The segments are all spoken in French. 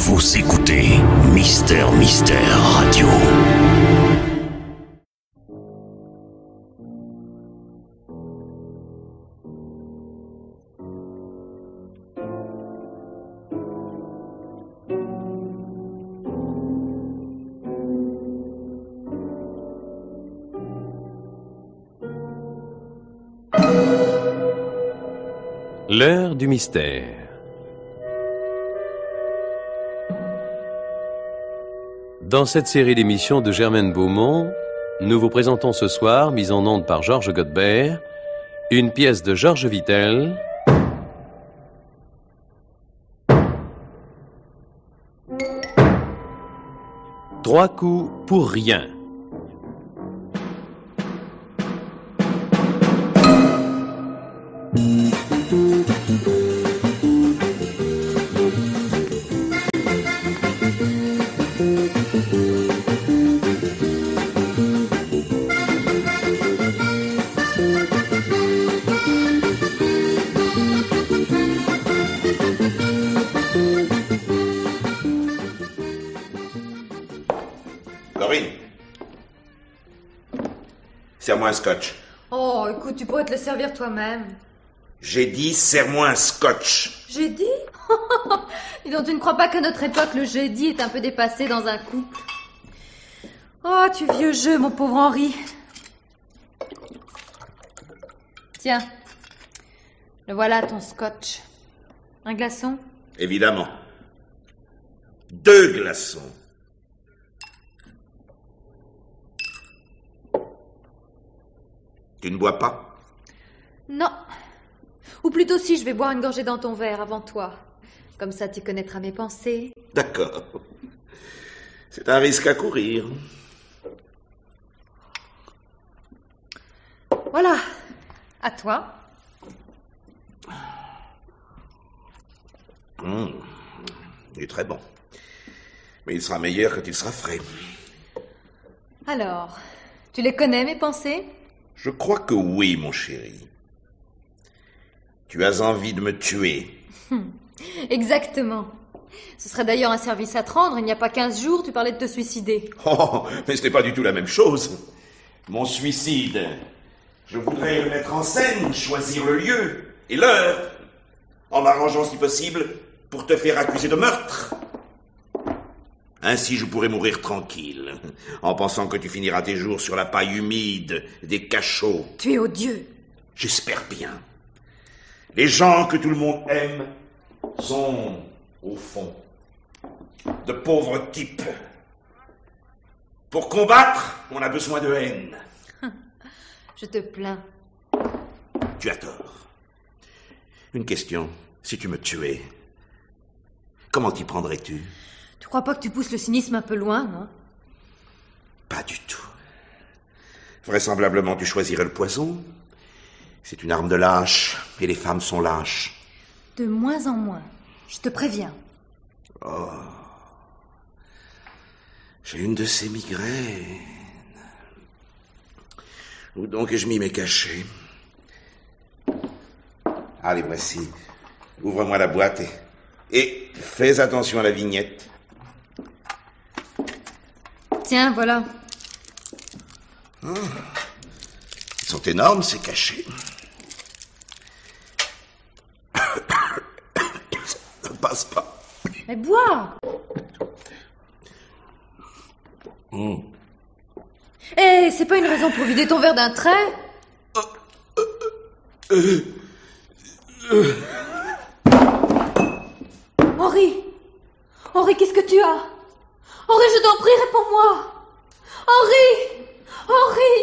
Vous écoutez Mystère Radio. L'heure du mystère. Dans cette série d'émissions de Germaine Beaumont, nous vous présentons ce soir, mise en onde par Georges Godbert, une pièce de Georges Vittel, Trois coups pour rien. Serre-moi un scotch. Oh, écoute, tu pourrais te le servir toi-même. J'ai dit, serre-moi un scotch. J'ai dit? Dis donc, tu ne crois pas qu'à notre époque, le j'ai dit est un peu dépassé dans un couple? Oh, tu vieux jeu, mon pauvre Henri. Tiens, le voilà ton scotch. Un glaçon? Évidemment. 2 glaçons. Tu ne bois pas? Non. Ou plutôt si, je vais boire une gorgée dans ton verre avant toi. Comme ça, tu connaîtras mes pensées. D'accord. C'est un risque à courir. Voilà. À toi. Il est très bon. Mais il sera meilleur quand il sera frais. Alors, tu les connais, mes pensées? Je crois que oui, mon chéri. Tu as envie de me tuer. Exactement. Ce serait d'ailleurs un service à te rendre. Il n'y a pas 15 jours, tu parlais de te suicider. Oh, mais ce n'est pas du tout la même chose. Mon suicide, je voudrais le mettre en scène, choisir le lieu et l'heure, en m'arrangeant si possible pour te faire accuser de meurtre. Ainsi, je pourrais mourir tranquille, en pensant que tu finiras tes jours sur la paille humide des cachots. Tu es odieux. J'espère bien. Les gens que tout le monde aime sont, au fond, de pauvres types. Pour combattre, on a besoin de haine. Je te plains. Tu as tort. Une question, si tu me tuais, comment t'y prendrais-tu ? Tu crois pas que tu pousses le cynisme un peu loin, non? Pas du tout. Vraisemblablement, tu choisirais le poison. C'est une arme de lâche, et les femmes sont lâches. De moins en moins, je te préviens. Oh. J'ai une de ces migraines. Où donc je m'y mets caché? Allez, voici. Ouvre-moi la boîte et fais attention à la vignette. Tiens, voilà. Ils sont énormes, ces cachets. Ça ne passe pas. Mais bois! Eh, c'est pas une raison pour vider ton verre d'un trait? Henri! Henri, qu'est-ce que tu as? Henri, je t'en prie, réponds-moi! Henri! Henri!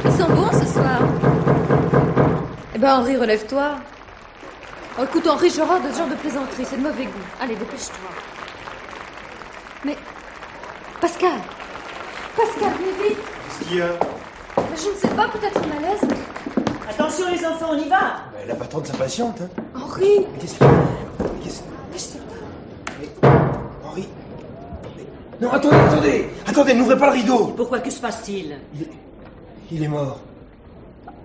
Ils sont bons ce soir. Eh ben, Henri, relève-toi. Oh, écoute, Henri, j'ai horreur de ce genre de plaisanterie, c'est de mauvais goût. Allez, dépêche-toi. Mais... Pascal, venez vite. Qu'est-ce qu'il y a? Je ne sais pas, peut-être un malaise. Attention les enfants, on y va. Elle a pas tant de sa patiente, hein. Henri! Mais qu'est-ce qu'il y a? Je sais pas. Mais... Henri... Mais... Non, attendez, n'ouvrez pas le rideau. Pourquoi, que se passe-t-il? Il est mort.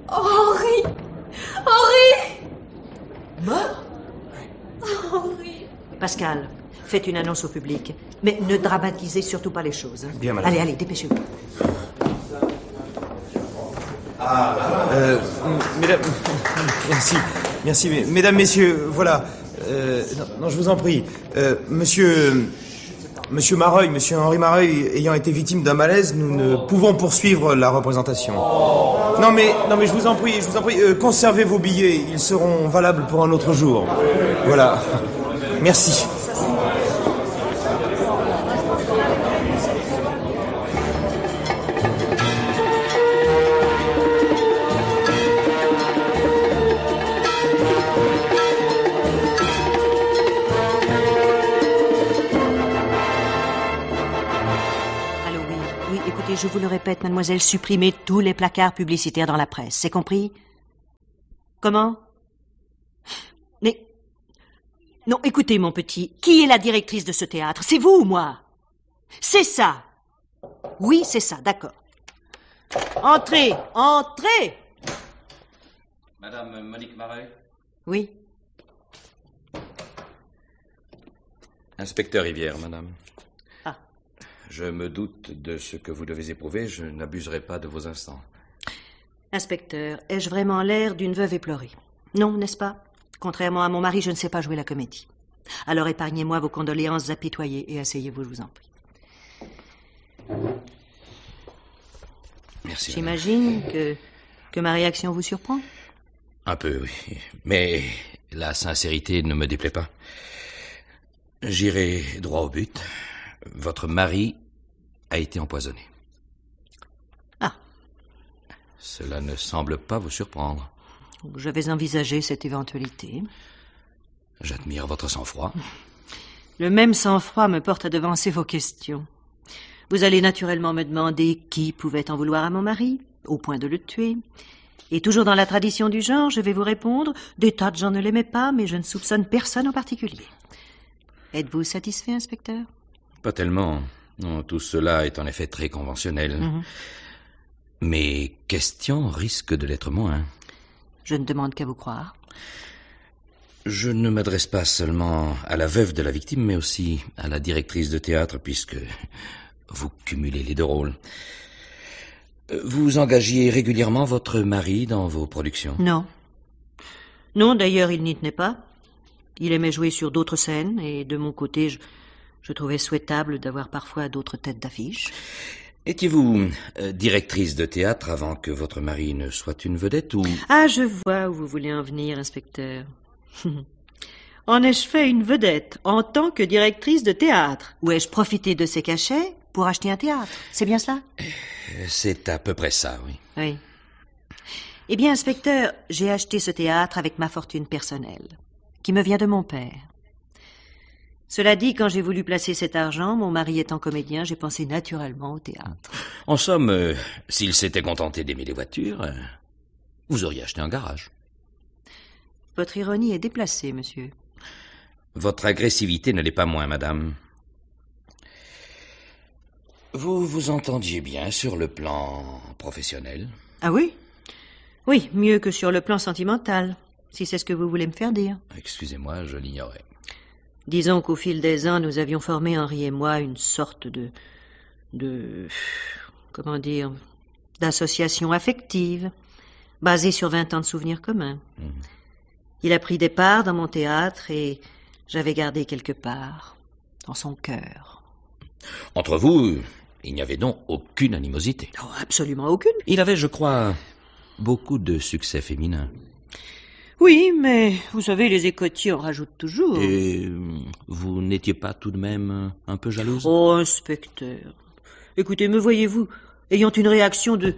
Oh, Henri! Pascal, faites une annonce au public. Mais ne dramatisez surtout pas les choses. Hein. Bien, madame. Allez, dépêchez-vous. Mesdames... Merci, mesdames, messieurs, voilà. Non, je vous en prie. Monsieur Mareuil, monsieur Henri Mareuil, ayant été victime d'un malaise, nous ne pouvons poursuivre la représentation. Non, mais je vous en prie, conservez vos billets, ils seront valables pour un autre jour. Voilà. Merci. Je vous le répète, mademoiselle, supprimez tous les placards publicitaires dans la presse. C'est compris? Comment? Mais... Non, écoutez, mon petit, qui est la directrice de ce théâtre? C'est vous ou moi? C'est ça. Oui, c'est ça, d'accord. Entrez, entrez! Madame Monique Mareuil? Oui. Inspecteur Rivière, madame. Ah. Je me doute de ce que vous devez éprouver. Je n'abuserai pas de vos instants. Inspecteur, ai-je vraiment l'air d'une veuve éplorée? Non, n'est-ce pas? Contrairement à mon mari, je ne sais pas jouer la comédie. Alors épargnez-moi vos condoléances apitoyées et asseyez-vous, je vous en prie. Merci. J'imagine que ma réaction vous surprend? Un peu, oui. Mais la sincérité ne me déplaît pas. J'irai droit au but. Votre mari a été empoisonné. Ah. Cela ne semble pas vous surprendre. J'avais envisagé cette éventualité. J'admire votre sang-froid. Le même sang-froid me porte à devancer vos questions. Vous allez naturellement me demander qui pouvait en vouloir à mon mari, au point de le tuer. Et toujours dans la tradition du genre, je vais vous répondre, des tas de gens ne l'aimaient pas, mais je ne soupçonne personne en particulier. Êtes-vous satisfait, inspecteur? Pas tellement. Non, tout cela est en effet très conventionnel. Mes questions risquent de l'être moins. Je ne demande qu'à vous croire. Je ne m'adresse pas seulement à la veuve de la victime, mais aussi à la directrice de théâtre, puisque vous cumulez les deux rôles. Vous engagiez régulièrement votre mari dans vos productions? Non. Non, d'ailleurs, il n'y tenait pas. Il aimait jouer sur d'autres scènes, et de mon côté, je trouvais souhaitable d'avoir parfois d'autres têtes d'affiche. Étiez-vous directrice de théâtre avant que votre mari ne soit une vedette ou... Ah, je vois où vous voulez en venir, inspecteur. En ai-je fait une vedette en tant que directrice de théâtre? Ou ai-je profité de ces cachets pour acheter un théâtre? C'est bien cela? C'est à peu près ça, oui. Oui. Eh bien, inspecteur, j'ai acheté ce théâtre avec ma fortune personnelle, qui me vient de mon père. Cela dit, quand j'ai voulu placer cet argent, mon mari étant comédien, j'ai pensé naturellement au théâtre. En somme, s'il s'était contenté d'aimer les voitures, vous auriez acheté un garage. Votre ironie est déplacée, monsieur. Votre agressivité ne l'est pas moins, madame. Vous vous entendiez bien sur le plan professionnel? Ah oui? Oui, mieux que sur le plan sentimental, si c'est ce que vous voulez me faire dire. Excusez-moi, je l'ignorais. Disons qu'au fil des ans, nous avions formé, Henri et moi, une sorte comment dire, d'association affective, basée sur 20 ans de souvenirs communs. Il a pris des parts dans mon théâtre et j'avais gardé quelque part dans son cœur. Entre vous, il n'y avait donc aucune animosité? Oh, absolument aucune. Il avait, je crois, beaucoup de succès féminins. Oui, mais vous savez, les écotiers en rajoutent toujours. Et vous n'étiez pas tout de même un peu jalouse? Oh, inspecteur. Écoutez, me voyez-vous ayant une réaction je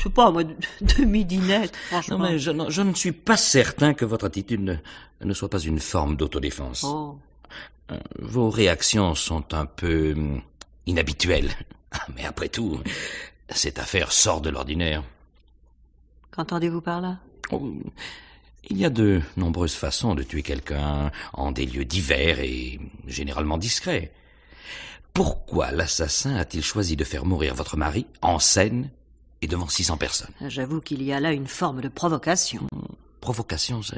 sais pas, moi, de midinette, franchement. Non, mais je ne suis pas certain que votre attitude ne soit pas une forme d'autodéfense. Oh. Vos réactions sont un peu inhabituelles. Mais après tout, cette affaire sort de l'ordinaire. Qu'entendez-vous par là? Oh, il y a de nombreuses façons de tuer quelqu'un en des lieux divers et généralement discrets. Pourquoi l'assassin a-t-il choisi de faire mourir votre mari en scène et devant 600 personnes? J'avoue qu'il y a là une forme de provocation. Provocation, ce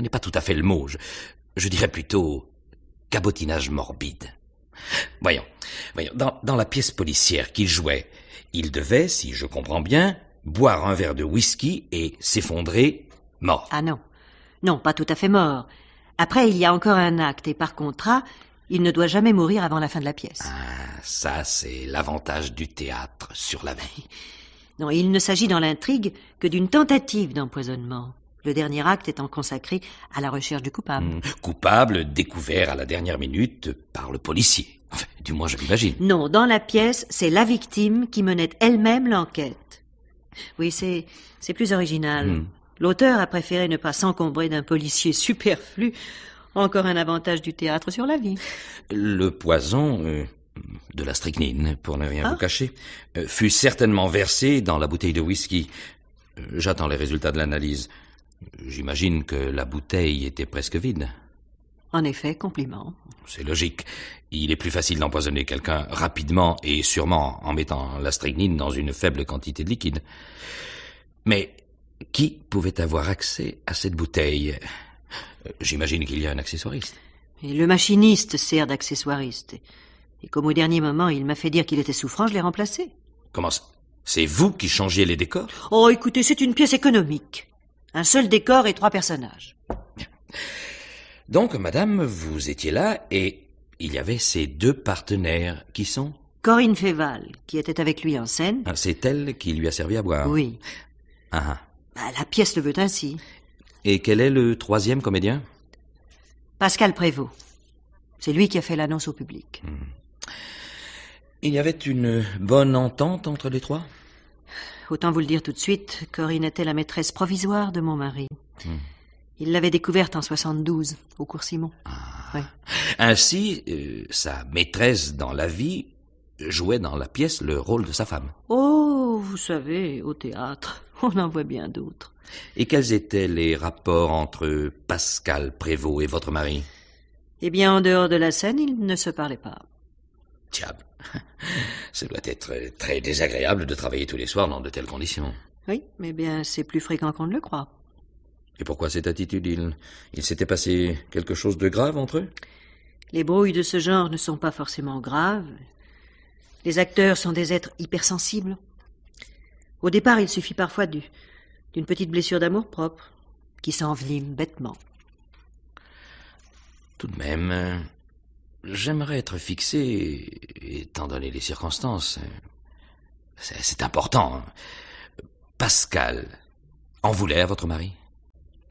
n'est pas tout à fait le mot. Je dirais plutôt cabotinage morbide. Voyons, dans la pièce policière qu'il jouait, il devait, si je comprends bien, boire un verre de whisky et s'effondrer mort. Ah non. Non, pas tout à fait mort. Après, il y a encore un acte, et par contrat, il ne doit jamais mourir avant la fin de la pièce. Ah, ça, c'est l'avantage du théâtre sur la veille. Non, il ne s'agit dans l'intrigue que d'une tentative d'empoisonnement. Le dernier acte étant consacré à la recherche du coupable. Coupable découvert à la dernière minute par le policier. Enfin, du moins, je l'imagine. Non, dans la pièce, c'est la victime qui menait elle-même l'enquête. Oui, c'est plus original. L'auteur a préféré ne pas s'encombrer d'un policier superflu. Encore un avantage du théâtre sur la vie. Le poison, de la strychnine, pour ne rien vous cacher, fut certainement versé dans la bouteille de whisky. J'attends les résultats de l'analyse. J'imagine que la bouteille était presque vide. En effet, compliment. C'est logique. Il est plus facile d'empoisonner quelqu'un rapidement et sûrement en mettant la strychnine dans une faible quantité de liquide. Mais qui pouvait avoir accès à cette bouteille? J'imagine qu'il y a un accessoiriste. Et le machiniste sert d'accessoiriste. Et comme au dernier moment, il m'a fait dire qu'il était souffrant, je l'ai remplacé. Comment ça? C'est vous qui changiez les décors? Oh, écoutez, c'est une pièce économique. Un seul décor et 3 personnages. Bien. Donc, madame, vous étiez là et il y avait ces 2 partenaires qui sont... Corinne Féval, qui était avec lui en scène. Ah, c'est elle qui lui a servi à boire? Oui. Ah. La pièce le veut ainsi. Et quel est le 3e comédien? Pascal Prévost. C'est lui qui a fait l'annonce au public. Il y avait une bonne entente entre les 3? Autant vous le dire tout de suite, Corinne était la maîtresse provisoire de mon mari. Il l'avait découverte en 72, au cours Simon. Ouais. Ainsi, sa maîtresse dans la vie jouait dans la pièce le rôle de sa femme. Oh, vous savez, au théâtre, on en voit bien d'autres. Et quels étaient les rapports entre Pascal Prévost et votre mari? Eh bien, en dehors de la scène, ils ne se parlaient pas. Diable, ça doit être très désagréable de travailler tous les soirs dans de telles conditions. Oui, mais bien, c'est plus fréquent qu'on ne le croit. Et pourquoi cette attitude? Il s'était passé quelque chose de grave entre eux? Les brouilles de ce genre ne sont pas forcément graves. Les acteurs sont des êtres hypersensibles. Au départ, il suffit parfois d'une petite blessure d'amour-propre qui s'envenime bêtement. Tout de même, j'aimerais être fixé, étant donné les circonstances. C'est important. Pascal en voulait à votre mari?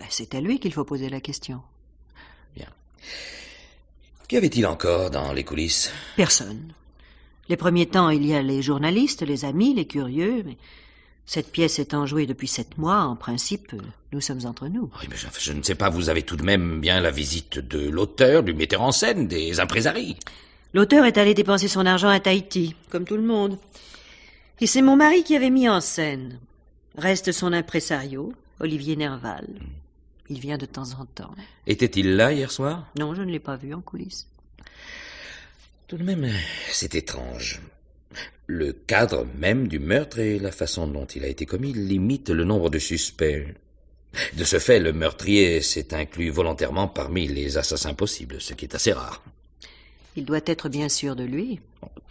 C'est à lui qu'il faut poser la question. Bien. Qu'y avait-il encore dans les coulisses? Personne. Les premiers temps, il y a les journalistes, les amis, les curieux, mais cette pièce étant jouée depuis 7 mois, en principe, nous sommes entre nous. Oui, mais je ne sais pas, vous avez tout de même bien la visite de l'auteur, du metteur en scène, des impresarii. L'auteur est allé dépenser son argent à Tahiti, comme tout le monde. Et c'est mon mari qui avait mis en scène. Reste son impresario, Olivier Nerval. Il vient de temps en temps. Était-il là hier soir? Non, je ne l'ai pas vu en coulisses. Tout de même, c'est étrange. Le cadre même du meurtre et la façon dont il a été commis limitent le nombre de suspects. De ce fait, le meurtrier s'est inclus volontairement parmi les assassins possibles, ce qui est assez rare. Il doit être bien sûr de lui.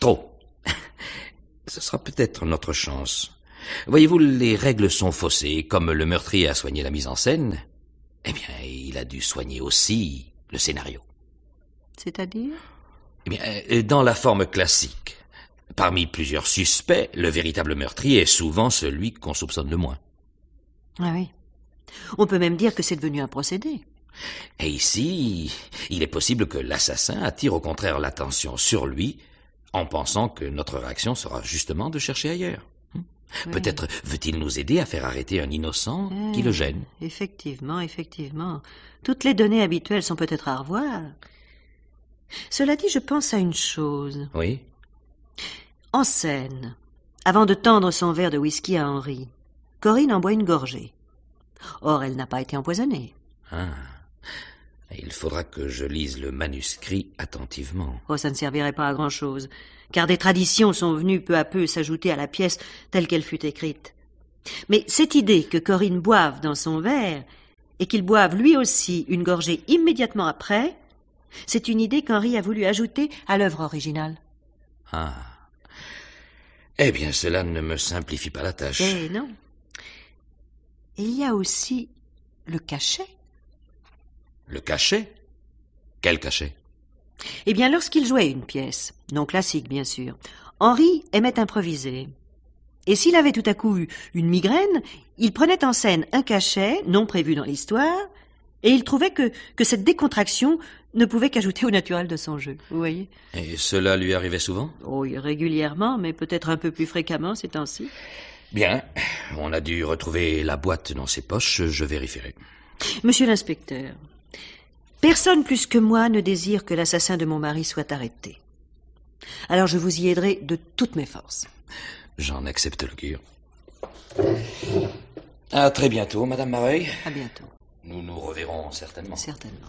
Trop. Ce sera peut-être notre chance. Voyez-vous, les règles sont faussées. Comme le meurtrier a soigné la mise en scène, eh bien, il a dû soigner aussi le scénario. C'est-à-dire? Eh bien, dans la forme classique, parmi plusieurs suspects, le véritable meurtrier est souvent celui qu'on soupçonne le moins. Ah oui. On peut même dire que c'est devenu un procédé. Et ici, il est possible que l'assassin attire au contraire l'attention sur lui, en pensant que notre réaction sera justement de chercher ailleurs. Oui. Peut-être veut-il nous aider à faire arrêter un innocent qui le gêne. Effectivement. Toutes les données habituelles sont peut-être à revoir. Cela dit, je pense à une chose. Oui? En scène, avant de tendre son verre de whisky à Henri, Corinne en boit une gorgée. Or, elle n'a pas été empoisonnée. Ah. Il faudra que je lise le manuscrit attentivement. Oh, ça ne servirait pas à grand-chose, car des traditions sont venues peu à peu s'ajouter à la pièce telle qu'elle fut écrite. Mais cette idée que Corinne boive dans son verre, et qu'il boive lui aussi une gorgée immédiatement après, C'est une idée qu'Henri a voulu ajouter à l'œuvre originale. Ah. Eh bien, cela ne me simplifie pas la tâche. Eh non. Et il y a aussi le cachet. Le cachet? Quel cachet? Eh bien, lorsqu'il jouait une pièce, non classique bien sûr, Henri aimait improviser. Et s'il avait tout à coup eu une migraine, il prenait en scène un cachet, non prévu dans l'histoire, et il trouvait que cette décontraction ne pouvait qu'ajouter au naturel de son jeu, vous voyez. Et cela lui arrivait souvent? Oh, régulièrement, mais peut-être un peu plus fréquemment ces temps-ci. Bien, on a dû retrouver la boîte dans ses poches, je vérifierai. Monsieur l'inspecteur, personne plus que moi ne désire que l'assassin de mon mari soit arrêté. Alors je vous y aiderai de toutes mes forces. J'en accepte l'augure. À très bientôt, Madame Mareuil. À bientôt. Nous nous reverrons certainement. Certainement.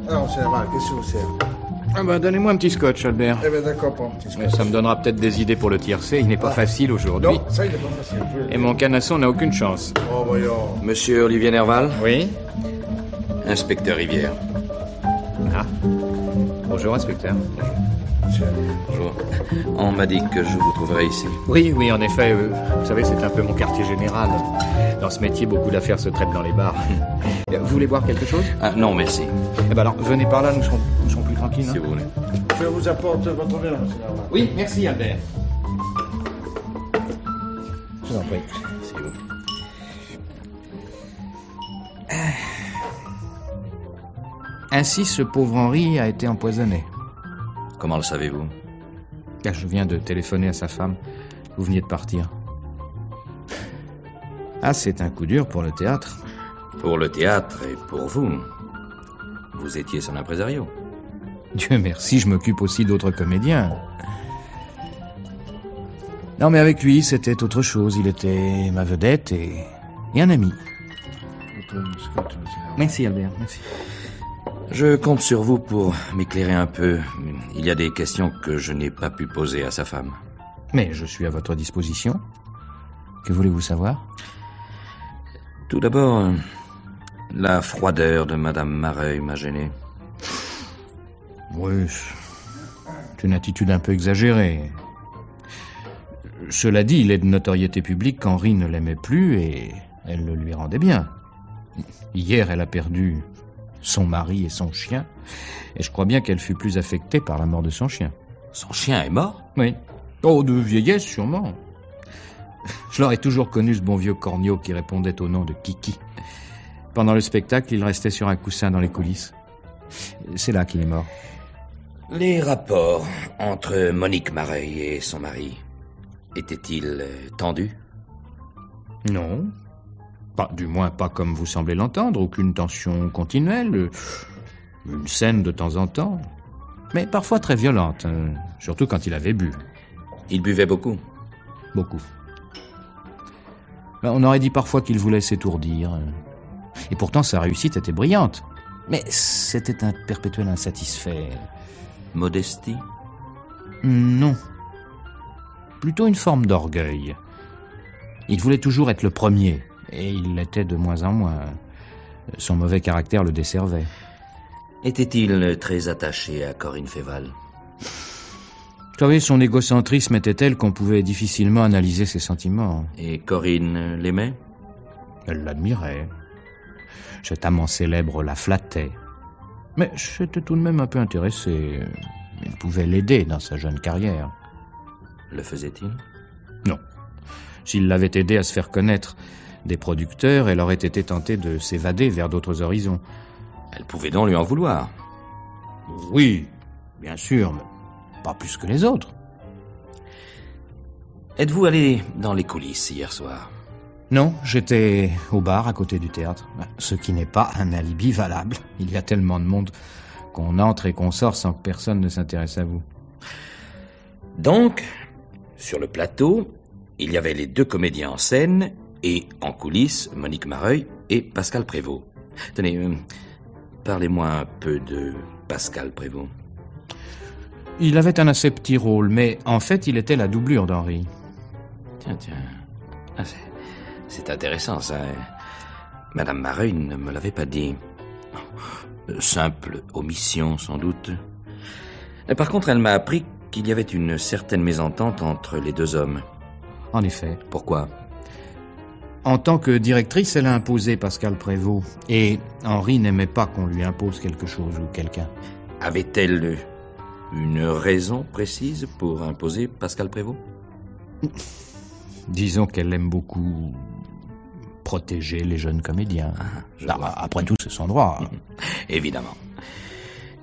Alors, c'est mal, qu'est-ce que vous sert? Ah bah, donnez-moi un petit scotch, Albert. Eh ben d'accord, prends un petit Mais scotch. ça me donnera peut-être des idées pour le tiercé. Il n'est pas facile aujourd'hui. Non, ça, il est pas facile. Et mon canasson n'a aucune chance. Oh, voyons. Monsieur Olivier Nerval, Oui? inspecteur Rivière. Ah. Bonjour, inspecteur. Bonjour. On m'a dit que je vous trouverais ici. Oui, oui, en effet. Vous savez, c'est un peu mon quartier général. Dans ce métier, beaucoup d'affaires se traitent dans les bars. Vous voulez boire quelque chose? Ah, non, merci. Eh ben alors, venez par là, nous serons plus tranquilles. Si vous voulez. Je vous apporte votre verre, monsieur Nerval. Oui, merci, Albert. Je vous en prie. Si vous. Ainsi, ce pauvre Henri a été empoisonné. Comment le savez-vous? Ah, je viens de téléphoner à sa femme. Vous veniez de partir. Ah, c'est un coup dur pour le théâtre. Pour le théâtre et pour vous. Vous étiez son impresario. Dieu merci, je m'occupe aussi d'autres comédiens. Non, mais avec lui, c'était autre chose. Il était ma vedette et un ami. Votre scotch, monsieur Nerval. Merci, Albert, merci. Je compte sur vous pour m'éclairer un peu. Il y a des questions que je n'ai pas pu poser à sa femme. Mais je suis à votre disposition. Que voulez-vous savoir? Tout d'abord, la froideur de Madame Mareuil m'a gêné. Oui, c'est une attitude un peu exagérée. Cela dit, il est de notoriété publique qu'Henri ne l'aimait plus et elle le lui rendait bien. Hier, elle a perdu son mari et son chien, et je crois bien qu'elle fut plus affectée par la mort de son chien. Son chien est mort? Oui. Oh, de vieillesse, sûrement. Je l'aurais toujours connu, ce bon vieux corneau qui répondait au nom de Kiki. Pendant le spectacle, il restait sur un coussin dans les coulisses. C'est là qu'il est mort. Les rapports entre Monique Mareuil et son mari étaient-ils tendus? Non. Pas, du moins pas comme vous semblez l'entendre. Aucune tension continuelle. Une scène de temps en temps. Mais parfois très violente. Surtout quand il avait bu. Il buvait beaucoup. Beaucoup. On aurait dit parfois qu'il voulait s'étourdir. Et pourtant sa réussite était brillante. Mais c'était un perpétuel insatisfait. Modestie? Non. Plutôt une forme d'orgueil. Il voulait toujours être le premier, et il l'était de moins en moins. Son mauvais caractère le desservait. Était-il très attaché à Corinne Féval? Vous savez, son égocentrisme était tel qu'on pouvait difficilement analyser ses sentiments. Et Corinne l'aimait? Elle l'admirait. Cet amant célèbre la flattait. Mais j'étais tout de même un peu intéressé. Il pouvait l'aider dans sa jeune carrière. Le faisait-il? Non. S'il l'avait aidé à se faire connaître des producteurs, elle aurait été tentée de s'évader vers d'autres horizons. Elle pouvait donc lui en vouloir. Oui, bien sûr, mais pas plus que les autres. Êtes-vous allé dans les coulisses hier soir? Non, j'étais au bar à côté du théâtre. Ce qui n'est pas un alibi valable. Il y a tellement de monde qu'on entre et qu'on sort sans que personne ne s'intéresse à vous. Donc, sur le plateau, il y avait les 2 comédiens en scène et en coulisses, Monique Mareuil et Pascal Prévost. Tenez, parlez-moi un peu de Pascal Prévost. Il avait un assez petit rôle, mais en fait, il était la doublure d'Henri. Tiens. Ah, c'est intéressant, ça. Madame Mareuil ne me l'avait pas dit. Simple omission, sans doute. Par contre, elle m'a appris qu'il y avait une certaine mésentente entre les 2 hommes. En effet. Pourquoi? En tant que directrice, elle a imposé Pascal Prévost. Et Henri n'aimait pas qu'on lui impose quelque chose ou quelqu'un. Avait-elle une raison précise pour imposer Pascal Prévost? Disons qu'elle aime beaucoup protéger les jeunes comédiens. Après tout, c'est son droit. Évidemment.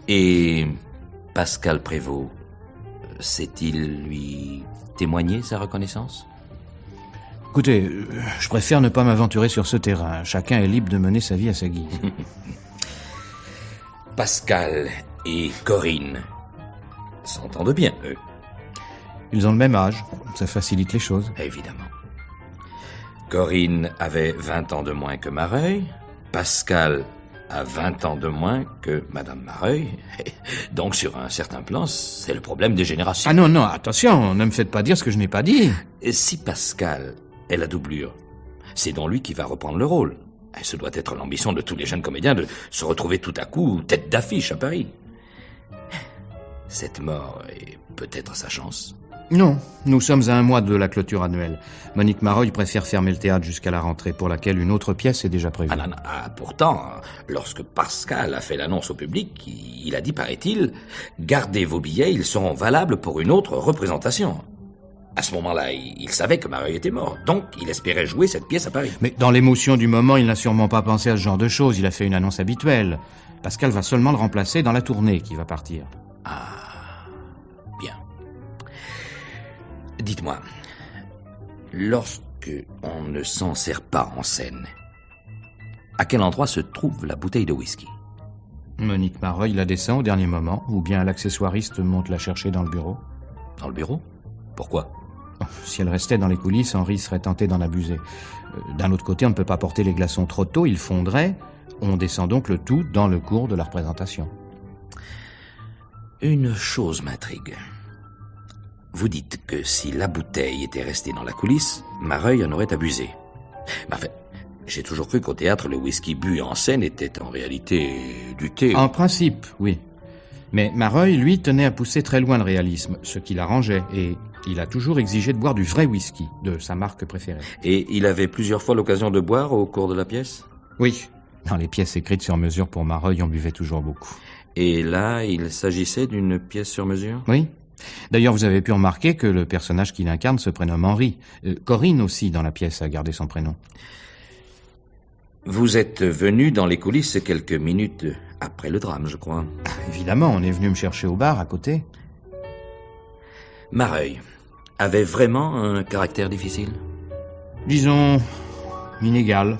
Et Pascal Prévost, sait-il lui témoigner sa reconnaissance? Écoutez, je préfère ne pas m'aventurer sur ce terrain. Chacun est libre de mener sa vie à sa guise. Pascal et Corinne s'entendent bien, eux. Ils ont le même âge. Ça facilite les choses. Évidemment. Corinne avait 20 ans de moins que Mareuil. Pascal a 20 ans de moins que Madame Mareuil. Donc, sur un certain plan, c'est le problème des générations. Ah non, attention, ne me faites pas dire ce que je n'ai pas dit. Et si Pascal est la doublure, c'est donc lui qui va reprendre le rôle. Et ce doit être l'ambition de tous les jeunes comédiens de se retrouver tout à coup tête d'affiche à Paris. Cette mort est peut-être sa chance. Non, nous sommes à 1 mois de la clôture annuelle. Monique Mareuil préfère fermer le théâtre jusqu'à la rentrée, pour laquelle une autre pièce est déjà prévue. Pourtant, lorsque Pascal a fait l'annonce au public, il a dit, paraît-il, « Gardez vos billets, ils seront valables pour une autre représentation ». À ce moment-là, il savait que Mareuil était mort, donc il espérait jouer cette pièce à Paris. Mais dans l'émotion du moment, il n'a sûrement pas pensé à ce genre de choses. Il a fait une annonce habituelle. Pascal va seulement le remplacer dans la tournée qui va partir. Ah, bien. Dites-moi, lorsque on ne s'en sert pas en scène, à quel endroit se trouve la bouteille de whisky? Monique Mareuil la descend au dernier moment, ou bien l'accessoiriste monte la chercher dans le bureau. Dans le bureau? Pourquoi? Si elle restait dans les coulisses, Henri serait tenté d'en abuser. D'un autre côté, on ne peut pas porter les glaçons trop tôt, ils fondraient. On descend donc le tout dans le cours de la représentation. Une chose m'intrigue. Vous dites que si la bouteille était restée dans la coulisse, Mareuil en aurait abusé. Mais enfin, j'ai toujours cru qu'au théâtre, le whisky bu en scène était en réalité du thé. En principe, oui. Mais Mareuil, lui, tenait à pousser très loin le réalisme, ce qui l'arrangeait, et il a toujours exigé de boire du vrai whisky, de sa marque préférée. Et il avait plusieurs fois l'occasion de boire au cours de la pièce? Oui. Dans les pièces écrites sur mesure pour Mareuil, on buvait toujours beaucoup. Et là, il s'agissait d'une pièce sur mesure? Oui. D'ailleurs, vous avez pu remarquer que le personnage qu'il incarne se prénomme Henri. Corinne aussi, dans la pièce, a gardé son prénom. Vous êtes venu dans les coulisses quelques minutes après le drame, je crois. Ah, évidemment, on est venu me chercher au bar, à côté. Mareuil avait vraiment un caractère difficile? Disons, inégal.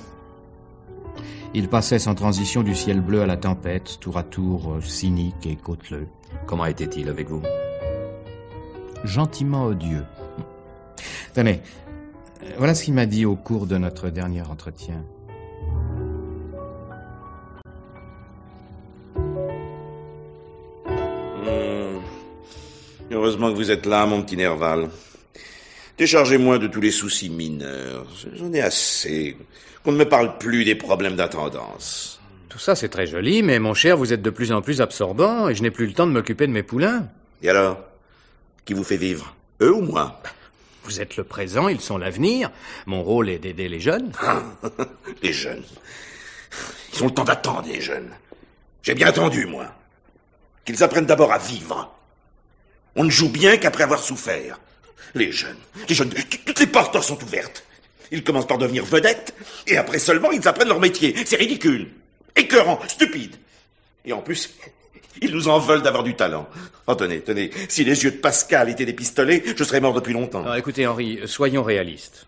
Il passait sans transition du ciel bleu à la tempête, tour à tour cynique et cauteleux. Comment était-il avec vous? Gentiment odieux. Tenez, voilà ce qu'il m'a dit au cours de notre dernier entretien. Heureusement que vous êtes là, mon petit Nerval. Déchargez-moi de tous les soucis mineurs. J'en ai assez. Qu'on ne me parle plus des problèmes d'intendance. Tout ça, c'est très joli, mais mon cher, vous êtes de plus en plus absorbant et je n'ai plus le temps de m'occuper de mes poulains. Et alors? Qui vous fait vivre? Eux ou moi? Vous êtes le présent, ils sont l'avenir. Mon rôle est d'aider les jeunes. Les jeunes. Ils ont le temps d'attendre, les jeunes. J'ai bien attendu, moi. Qu'ils apprennent d'abord à vivre. On ne joue bien qu'après avoir souffert. Les jeunes, toutes les portes leur sont ouvertes. Ils commencent par devenir vedettes, et après seulement, ils apprennent leur métier. C'est ridicule, écœurant, stupide. Et en plus, ils nous en veulent d'avoir du talent. Oh, tenez, si les yeux de Pascal étaient des pistolets, je serais mort depuis longtemps. Alors, écoutez, Henri, soyons réalistes.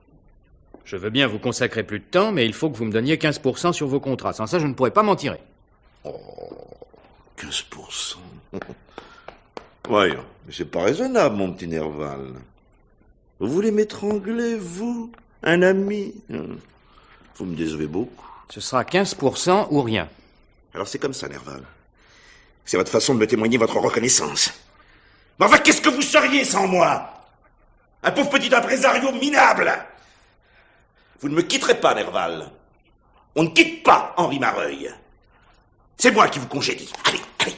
Je veux bien vous consacrer plus de temps, mais il faut que vous me donniez 15% sur vos contrats. Sans ça, je ne pourrais pas m'en tirer. Oh, 15%. Voyons, mais c'est pas raisonnable, mon petit Nerval. Vous voulez m'étrangler, vous, un ami? Vous me décevez beaucoup. Ce sera 15% ou rien. Alors c'est comme ça, Nerval. C'est votre façon de me témoigner votre reconnaissance. Mais enfin, qu'est-ce que vous seriez sans moi? Un pauvre petit impresario minable. Vous ne me quitterez pas, Nerval. On ne quitte pas Henri Mareuil. C'est moi qui vous congédie. Allez, allez.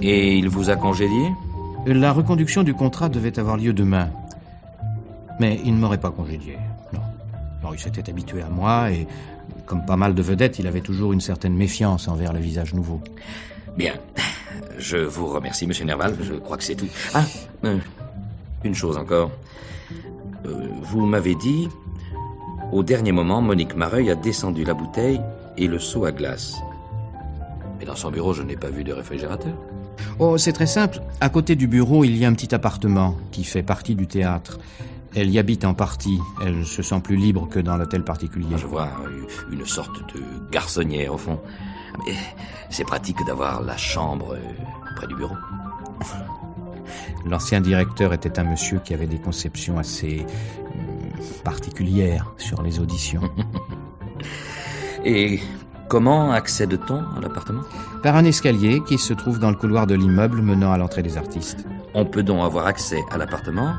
Et il vous a congédié? La reconduction du contrat devait avoir lieu demain. Mais il ne m'aurait pas congédié, non. Non, il s'était habitué à moi et, comme pas mal de vedettes, il avait toujours une certaine méfiance envers le visage nouveau. Bien. Je vous remercie, monsieur Nerval. Je crois que c'est tout. Ah, une chose encore. Vous m'avez dit, au dernier moment, Monique Mareuil a descendu la bouteille et le seau à glace. Mais dans son bureau, je n'ai pas vu de réfrigérateur. Oh, c'est très simple. À côté du bureau, il y a un petit appartement qui fait partie du théâtre. Elle y habite en partie. Elle se sent plus libre que dans l'hôtel particulier. Je vois une sorte de garçonnière, au fond. Mais c'est pratique d'avoir la chambre près du bureau. L'ancien directeur était un monsieur qui avait des conceptions assez particulières sur les auditions. Et comment accède-t-on à l'appartement? Par un escalier qui se trouve dans le couloir de l'immeuble menant à l'entrée des artistes. On peut donc avoir accès à l'appartement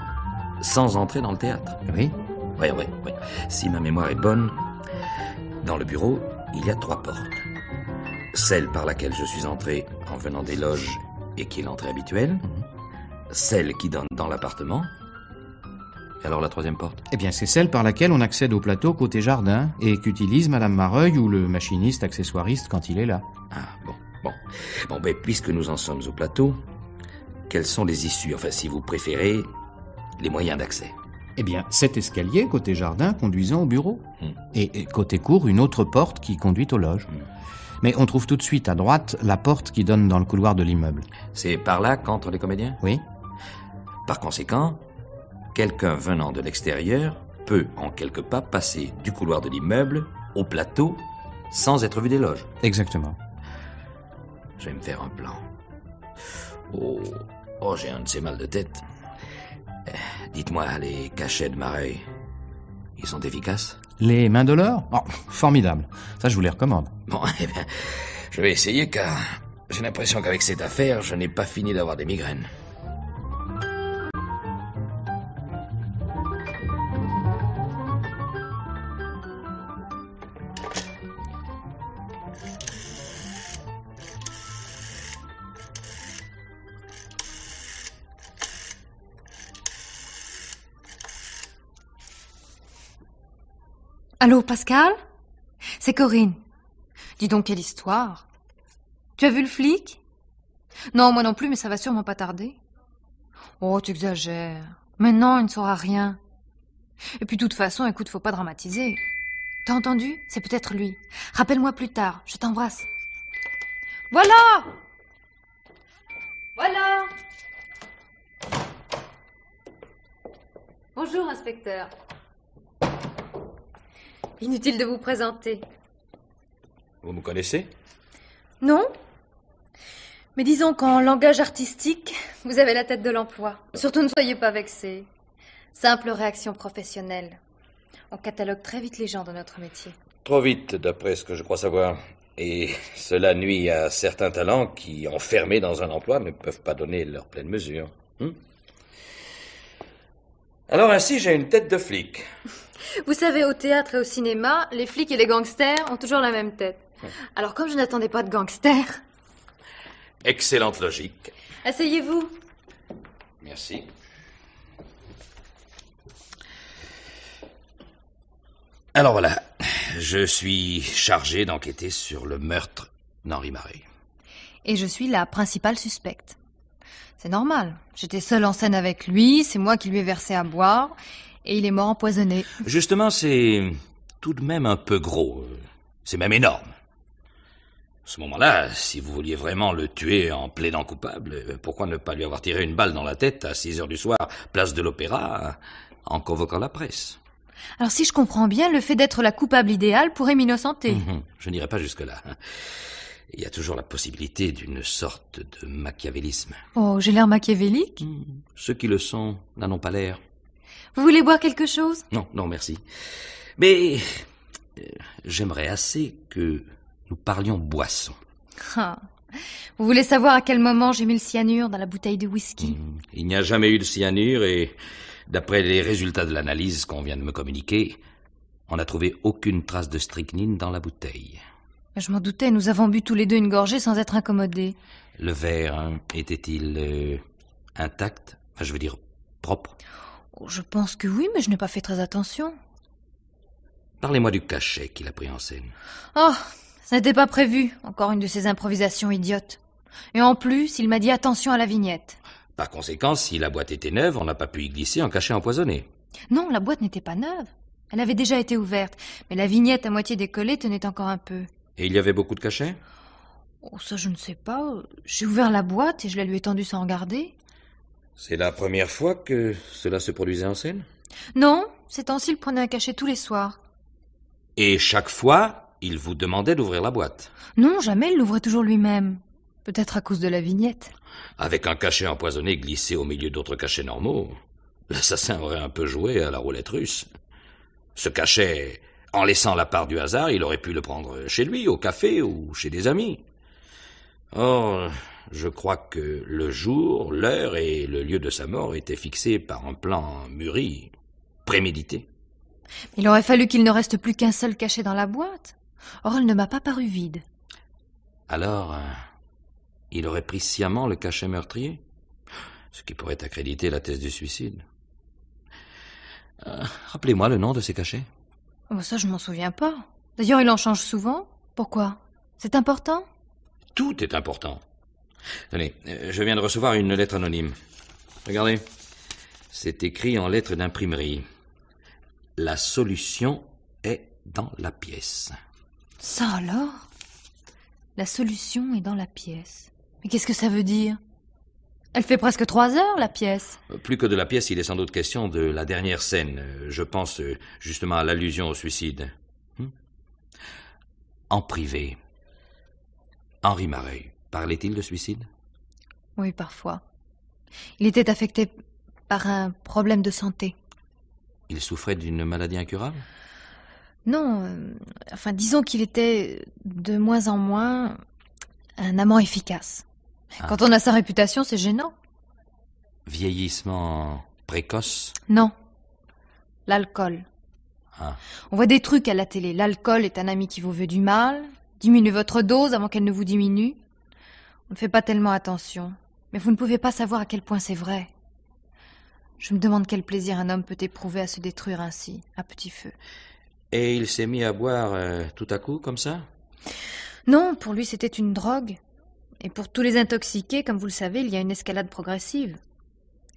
sans entrer dans le théâtre? Oui. Oui. Si ma mémoire est bonne, dans le bureau, il y a 3 portes. Celle par laquelle je suis entré en venant des loges et qui est l'entrée habituelle. Celle qui donne dans l'appartement. Et alors la 3e porte? Eh bien, c'est celle par laquelle on accède au plateau côté jardin et qu'utilise Madame Mareuil ou le machiniste accessoiriste quand il est là. Ah, bon, puisque nous en sommes au plateau, quelles sont les issues, enfin, si vous préférez, les moyens d'accès? Eh bien, cet escalier côté jardin conduisant au bureau. Et côté cour, une autre porte qui conduit aux loges. Mais on trouve tout de suite à droite la porte qui donne dans le couloir de l'immeuble. C'est par là qu'entrent les comédiens? Oui. Par conséquent, quelqu'un venant de l'extérieur peut, en quelques pas, passer du couloir de l'immeuble au plateau sans être vu des loges. Exactement. Je vais me faire un plan. Oh, j'ai un de ces mal de tête. Dites-moi, les cachets de Mareuil, ils sont efficaces? Les mains de l'or? Oh, formidable. Ça, je vous les recommande. Bon, eh bien, je vais essayer car j'ai l'impression qu'avec cette affaire, je n'ai pas fini d'avoir des migraines. Allô, Pascal? C'est Corinne. Dis donc, quelle histoire. Tu as vu le flic? Non, moi non plus, mais ça va sûrement pas tarder. Oh, tu exagères. Mais non, il ne saura rien. Et puis, de toute façon, écoute, faut pas dramatiser. T'as entendu? C'est peut-être lui. Rappelle-moi plus tard. Je t'embrasse. Voilà! Voilà! Bonjour, inspecteur. Inutile de vous présenter. Vous me connaissez? Non. Mais disons qu'en langage artistique, vous avez la tête de l'emploi. Surtout ne soyez pas vexés. Simple réaction professionnelle. On catalogue très vite les gens dans notre métier. Trop vite, d'après ce que je crois savoir. Et cela nuit à certains talents qui, enfermés dans un emploi, ne peuvent pas donner leur pleine mesure. Alors ainsi, j'ai une tête de flic. Vous savez, au théâtre et au cinéma, les flics et les gangsters ont toujours la même tête. Alors comme je n'attendais pas de gangsters... Excellente logique. Asseyez-vous. Merci. Alors voilà, je suis chargé d'enquêter sur le meurtre d'Henri Mareuil. Et je suis la principale suspecte. C'est normal. J'étais seule en scène avec lui, c'est moi qui lui ai versé à boire, et il est mort empoisonné. Justement, c'est tout de même un peu gros. C'est même énorme. À ce moment-là, si vous vouliez vraiment le tuer en plaidant coupable, pourquoi ne pas lui avoir tiré une balle dans la tête à 6 heures du soir, place de l'Opéra, en convoquant la presse. Alors si je comprends bien, le fait d'être la coupable idéale pourrait m'innocenter. Je n'irai pas jusque-là. Il y a toujours la possibilité d'une sorte de machiavélisme. Oh, j'ai l'air machiavélique? Ceux qui le sont n'en ont pas l'air. Vous voulez boire quelque chose? Non, non, merci. Mais j'aimerais assez que nous parlions boisson. Ah. Vous voulez savoir à quel moment j'ai mis le cyanure dans la bouteille de whisky? Il n'y a jamais eu de cyanure et, d'après les résultats de l'analyse qu'on vient de me communiquer, on n'a trouvé aucune trace de strychnine dans la bouteille. Je m'en doutais, nous avons bu tous les deux une gorgée sans être incommodés. Le verre était-il intact? Enfin, je veux dire, propre? Oh, je pense que oui, mais je n'ai pas fait très attention. Parlez-moi du cachet qu'il a pris en scène. Oh, ça n'était pas prévu. Encore une de ces improvisations idiotes. Et en plus, il m'a dit attention à la vignette. Par conséquent, si la boîte était neuve, on n'a pas pu y glisser un cachet empoisonné. Non, la boîte n'était pas neuve. Elle avait déjà été ouverte, mais la vignette à moitié décollée tenait encore un peu. Et il y avait beaucoup de cachets? Oh, ça je ne sais pas. J'ai ouvert la boîte et je la lui ai tendue sans regarder. C'est la première fois que cela se produisait en scène? Non, ces temps-ci, il prenait un cachet tous les soirs. Et chaque fois, il vous demandait d'ouvrir la boîte? Non, jamais, il l'ouvrait toujours lui-même. Peut-être à cause de la vignette. Avec un cachet empoisonné glissé au milieu d'autres cachets normaux, l'assassin aurait un peu joué à la roulette russe. Ce cachet, en laissant la part du hasard, il aurait pu le prendre chez lui, au café ou chez des amis. Or, je crois que le jour, l'heure et le lieu de sa mort étaient fixés par un plan mûri, prémédité. Il aurait fallu qu'il ne reste plus qu'un seul cachet dans la boîte. Or, elle ne m'a pas paru vide. Alors, il aurait pris sciemment le cachet meurtrier, ce qui pourrait accréditer la thèse du suicide. Rappelez-moi le nom de ces cachets. Oh, ça, je m'en souviens pas. D'ailleurs, il en change souvent. Pourquoi? C'est important? Tout est important. Tenez, je viens de recevoir une lettre anonyme. Regardez. C'est écrit en lettres d'imprimerie. La solution est dans la pièce. Ça alors? La solution est dans la pièce. Mais qu'est-ce que ça veut dire? Elle fait presque 3 heures, la pièce. Plus que de la pièce, il est sans doute question de la dernière scène. Je pense justement à l'allusion au suicide. En privé, Henri Mareuil parlait-il de suicide? Oui, parfois. Il était affecté par un problème de santé. Il souffrait d'une maladie incurable? Non, disons qu'il était de moins en moins un amant efficace. Quand on a sa réputation, c'est gênant. Vieillissement précoce? Non. L'alcool. Ah. On voit des trucs à la télé. L'alcool est un ami qui vous veut du mal. Diminuez votre dose avant qu'elle ne vous diminue. On ne fait pas tellement attention. Mais vous ne pouvez pas savoir à quel point c'est vrai. Je me demande quel plaisir un homme peut éprouver à se détruire ainsi, à petit feu. Et il s'est mis à boire tout à coup, comme ça? Non, pour lui c'était une drogue. Et pour tous les intoxiqués, comme vous le savez, il y a une escalade progressive.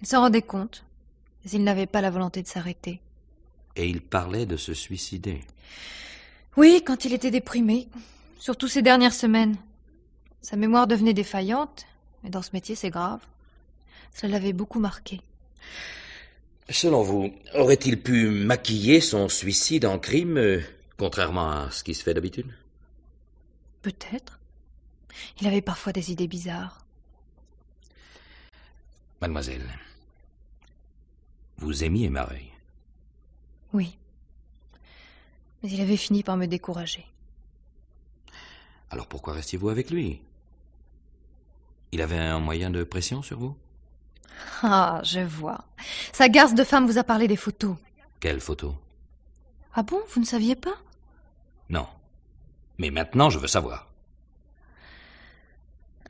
Il s'en rendait compte, mais il n'avait pas la volonté de s'arrêter. Et il parlait de se suicider? Oui, quand il était déprimé, surtout ces dernières semaines. Sa mémoire devenait défaillante, mais dans ce métier c'est grave. Cela l'avait beaucoup marqué. Selon vous, aurait-il pu maquiller son suicide en crime, contrairement à ce qui se fait d'habitude? Peut-être. Il avait parfois des idées bizarres. Mademoiselle, vous aimiez Mareuil? Oui. Mais il avait fini par me décourager. Alors pourquoi restiez-vous avec lui? Il avait un moyen de pression sur vous? Ah, je vois. Sa garce de femme vous a parlé des photos. Quelles photos? Ah bon, vous ne saviez pas? Non. Mais maintenant, je veux savoir.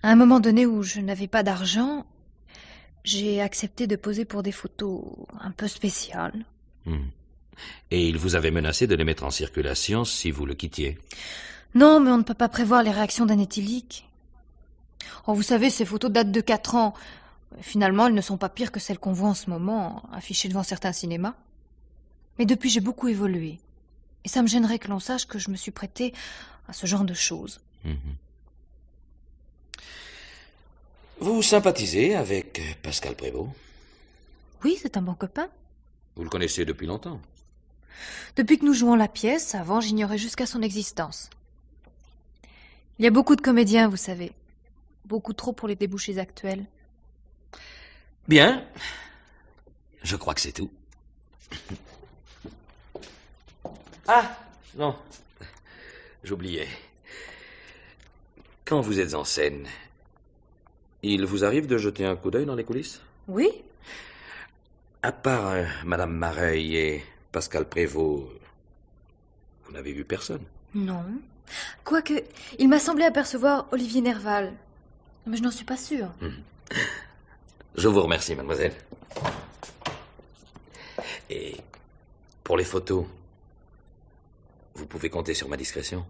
À un moment donné où je n'avais pas d'argent, j'ai accepté de poser pour des photos un peu spéciales. Et il vous avait menacé de les mettre en circulation si vous le quittiez? Non, mais on ne peut pas prévoir les réactions d'un éthylique. Oh, vous savez, ces photos datent de 4 ans. Finalement, elles ne sont pas pires que celles qu'on voit en ce moment, affichées devant certains cinémas. Mais depuis, j'ai beaucoup évolué. Et ça me gênerait que l'on sache que je me suis prêtée à ce genre de choses. Vous sympathisez avec Pascal Prévost? Oui, c'est un bon copain. Vous le connaissez depuis longtemps. Depuis que nous jouons la pièce, avant, j'ignorais jusqu'à son existence. Il y a beaucoup de comédiens, vous savez. Beaucoup trop pour les débouchés actuels. Bien. Je crois que c'est tout. Ah, non. J'oubliais. Quand vous êtes en scène, il vous arrive de jeter un coup d'œil dans les coulisses? Oui. À part Madame Mareuil et Pascal Prévost, vous n'avez vu personne? Non. Quoique, il m'a semblé apercevoir Olivier Nerval. Mais je n'en suis pas sûre. Je vous remercie, mademoiselle. Et pour les photos, vous pouvez compter sur ma discrétion.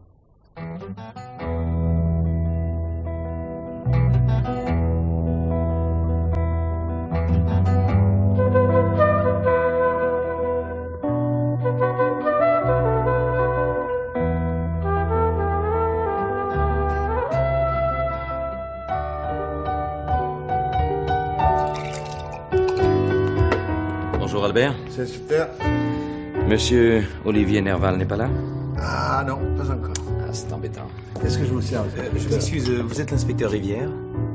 Bonjour Albert. C'est super. Monsieur Olivier Nerval n'est pas là? Ah non, pas encore. Ah, c'est embêtant. Qu'est-ce que je vous sers? Je m'excuse, vous êtes l'inspecteur Rivière?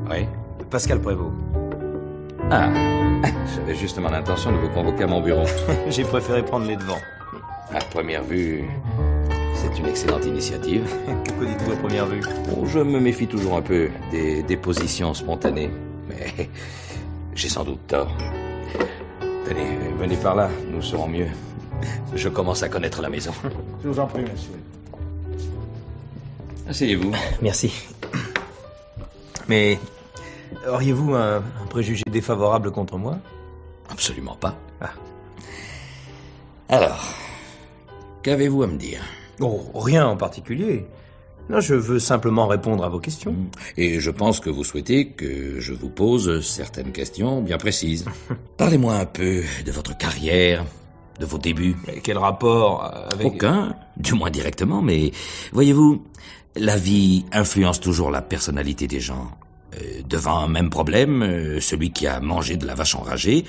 Oui. Pascal Prévost. Ah, j'avais justement l'intention de vous convoquer à mon bureau. J'ai préféré prendre les devants. À première vue, c'est une excellente initiative. Pourquoi dites-vous à première vue? Bon, je me méfie toujours un peu des dépositions spontanées, mais j'ai sans doute tort. Tenez, venez par là, nous serons mieux. Je commence à connaître la maison. Je vous en prie, monsieur. Asseyez-vous. Merci. Mais auriez-vous un préjugé défavorable contre moi? Absolument pas. Ah. Alors, qu'avez-vous à me dire? Oh, rien en particulier. Non, je veux simplement répondre à vos questions. Et je pense que vous souhaitez que je vous pose certaines questions bien précises. Parlez-moi un peu de votre carrière, de vos débuts. Mais quel rapport avec... Aucun, du moins directement, mais voyez-vous, la vie influence toujours la personnalité des gens. Devant un même problème, celui qui a mangé de la vache enragée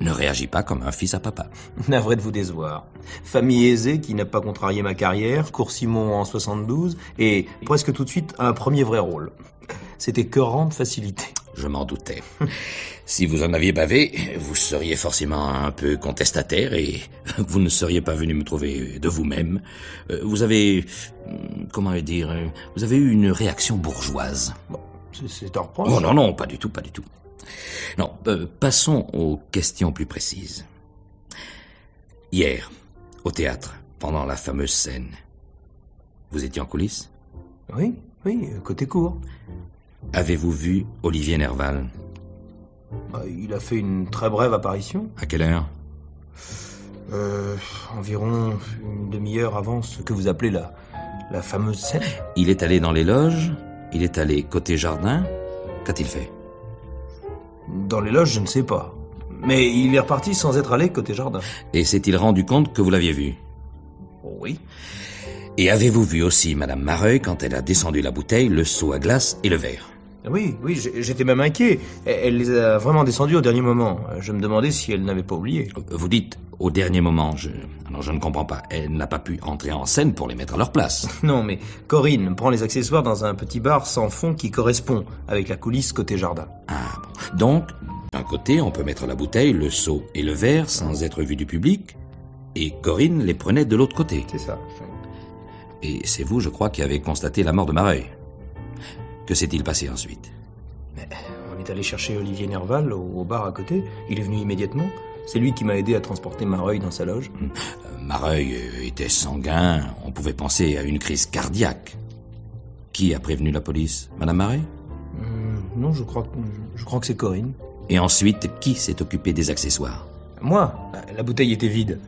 ne réagit pas comme un fils à papa. Navré de vous décevoir. Famille aisée qui n'a pas contrarié ma carrière, Cours-Simon en 72, et presque tout de suite un premier vrai rôle. C'était cœurant de facilité. Je m'en doutais. Si vous en aviez bavé, vous seriez forcément un peu contestataire et vous ne seriez pas venu me trouver de vous-même. Vous avez... comment dire... Vous avez eu une réaction bourgeoise. Bon, c'est un reproche. Oh non, non, pas du tout, pas du tout. Non, passons aux questions plus précises. Hier, au théâtre, pendant la fameuse scène, vous étiez en coulisses? Oui, côté court. Avez-vous vu Olivier Nerval? Il a fait une très brève apparition. À quelle heure? Environ une demi-heure avant ce que vous appelez la fameuse scène. Il est allé dans les loges? Il est allé côté jardin? Qu'a-t-il fait? Dans les loges, je ne sais pas. Mais il est reparti sans être allé côté jardin. Et s'est-il rendu compte que vous l'aviez vu? Oui. Et avez-vous vu aussi Madame Mareuil quand elle a descendu la bouteille, le seau à glace et le verre? Oui, j'étais même inquiet. Elle les a vraiment descendus au dernier moment. Je me demandais si elle n'avait pas oublié. Vous dites au dernier moment, alors je ne comprends pas. Elle n'a pas pu entrer en scène pour les mettre à leur place. Non, mais Corinne prend les accessoires dans un petit bar sans fond qui correspond avec la coulisse côté jardin. Ah bon. Donc, d'un côté, on peut mettre la bouteille, le seau et le verre sans être vu du public, et Corinne les prenait de l'autre côté. C'est ça. Et c'est vous, je crois, qui avez constaté la mort de Mareuil. Que s'est-il passé ensuite? Mais on est allé chercher Olivier Nerval au bar à côté. Il est venu immédiatement. C'est lui qui m'a aidé à transporter Mareuil dans sa loge. Mareuil était sanguin. On pouvait penser à une crise cardiaque. Qui a prévenu la police? Madame Mareuil? Non, je crois que c'est Corinne. Et ensuite, qui s'est occupé des accessoires? Moi. La bouteille était vide.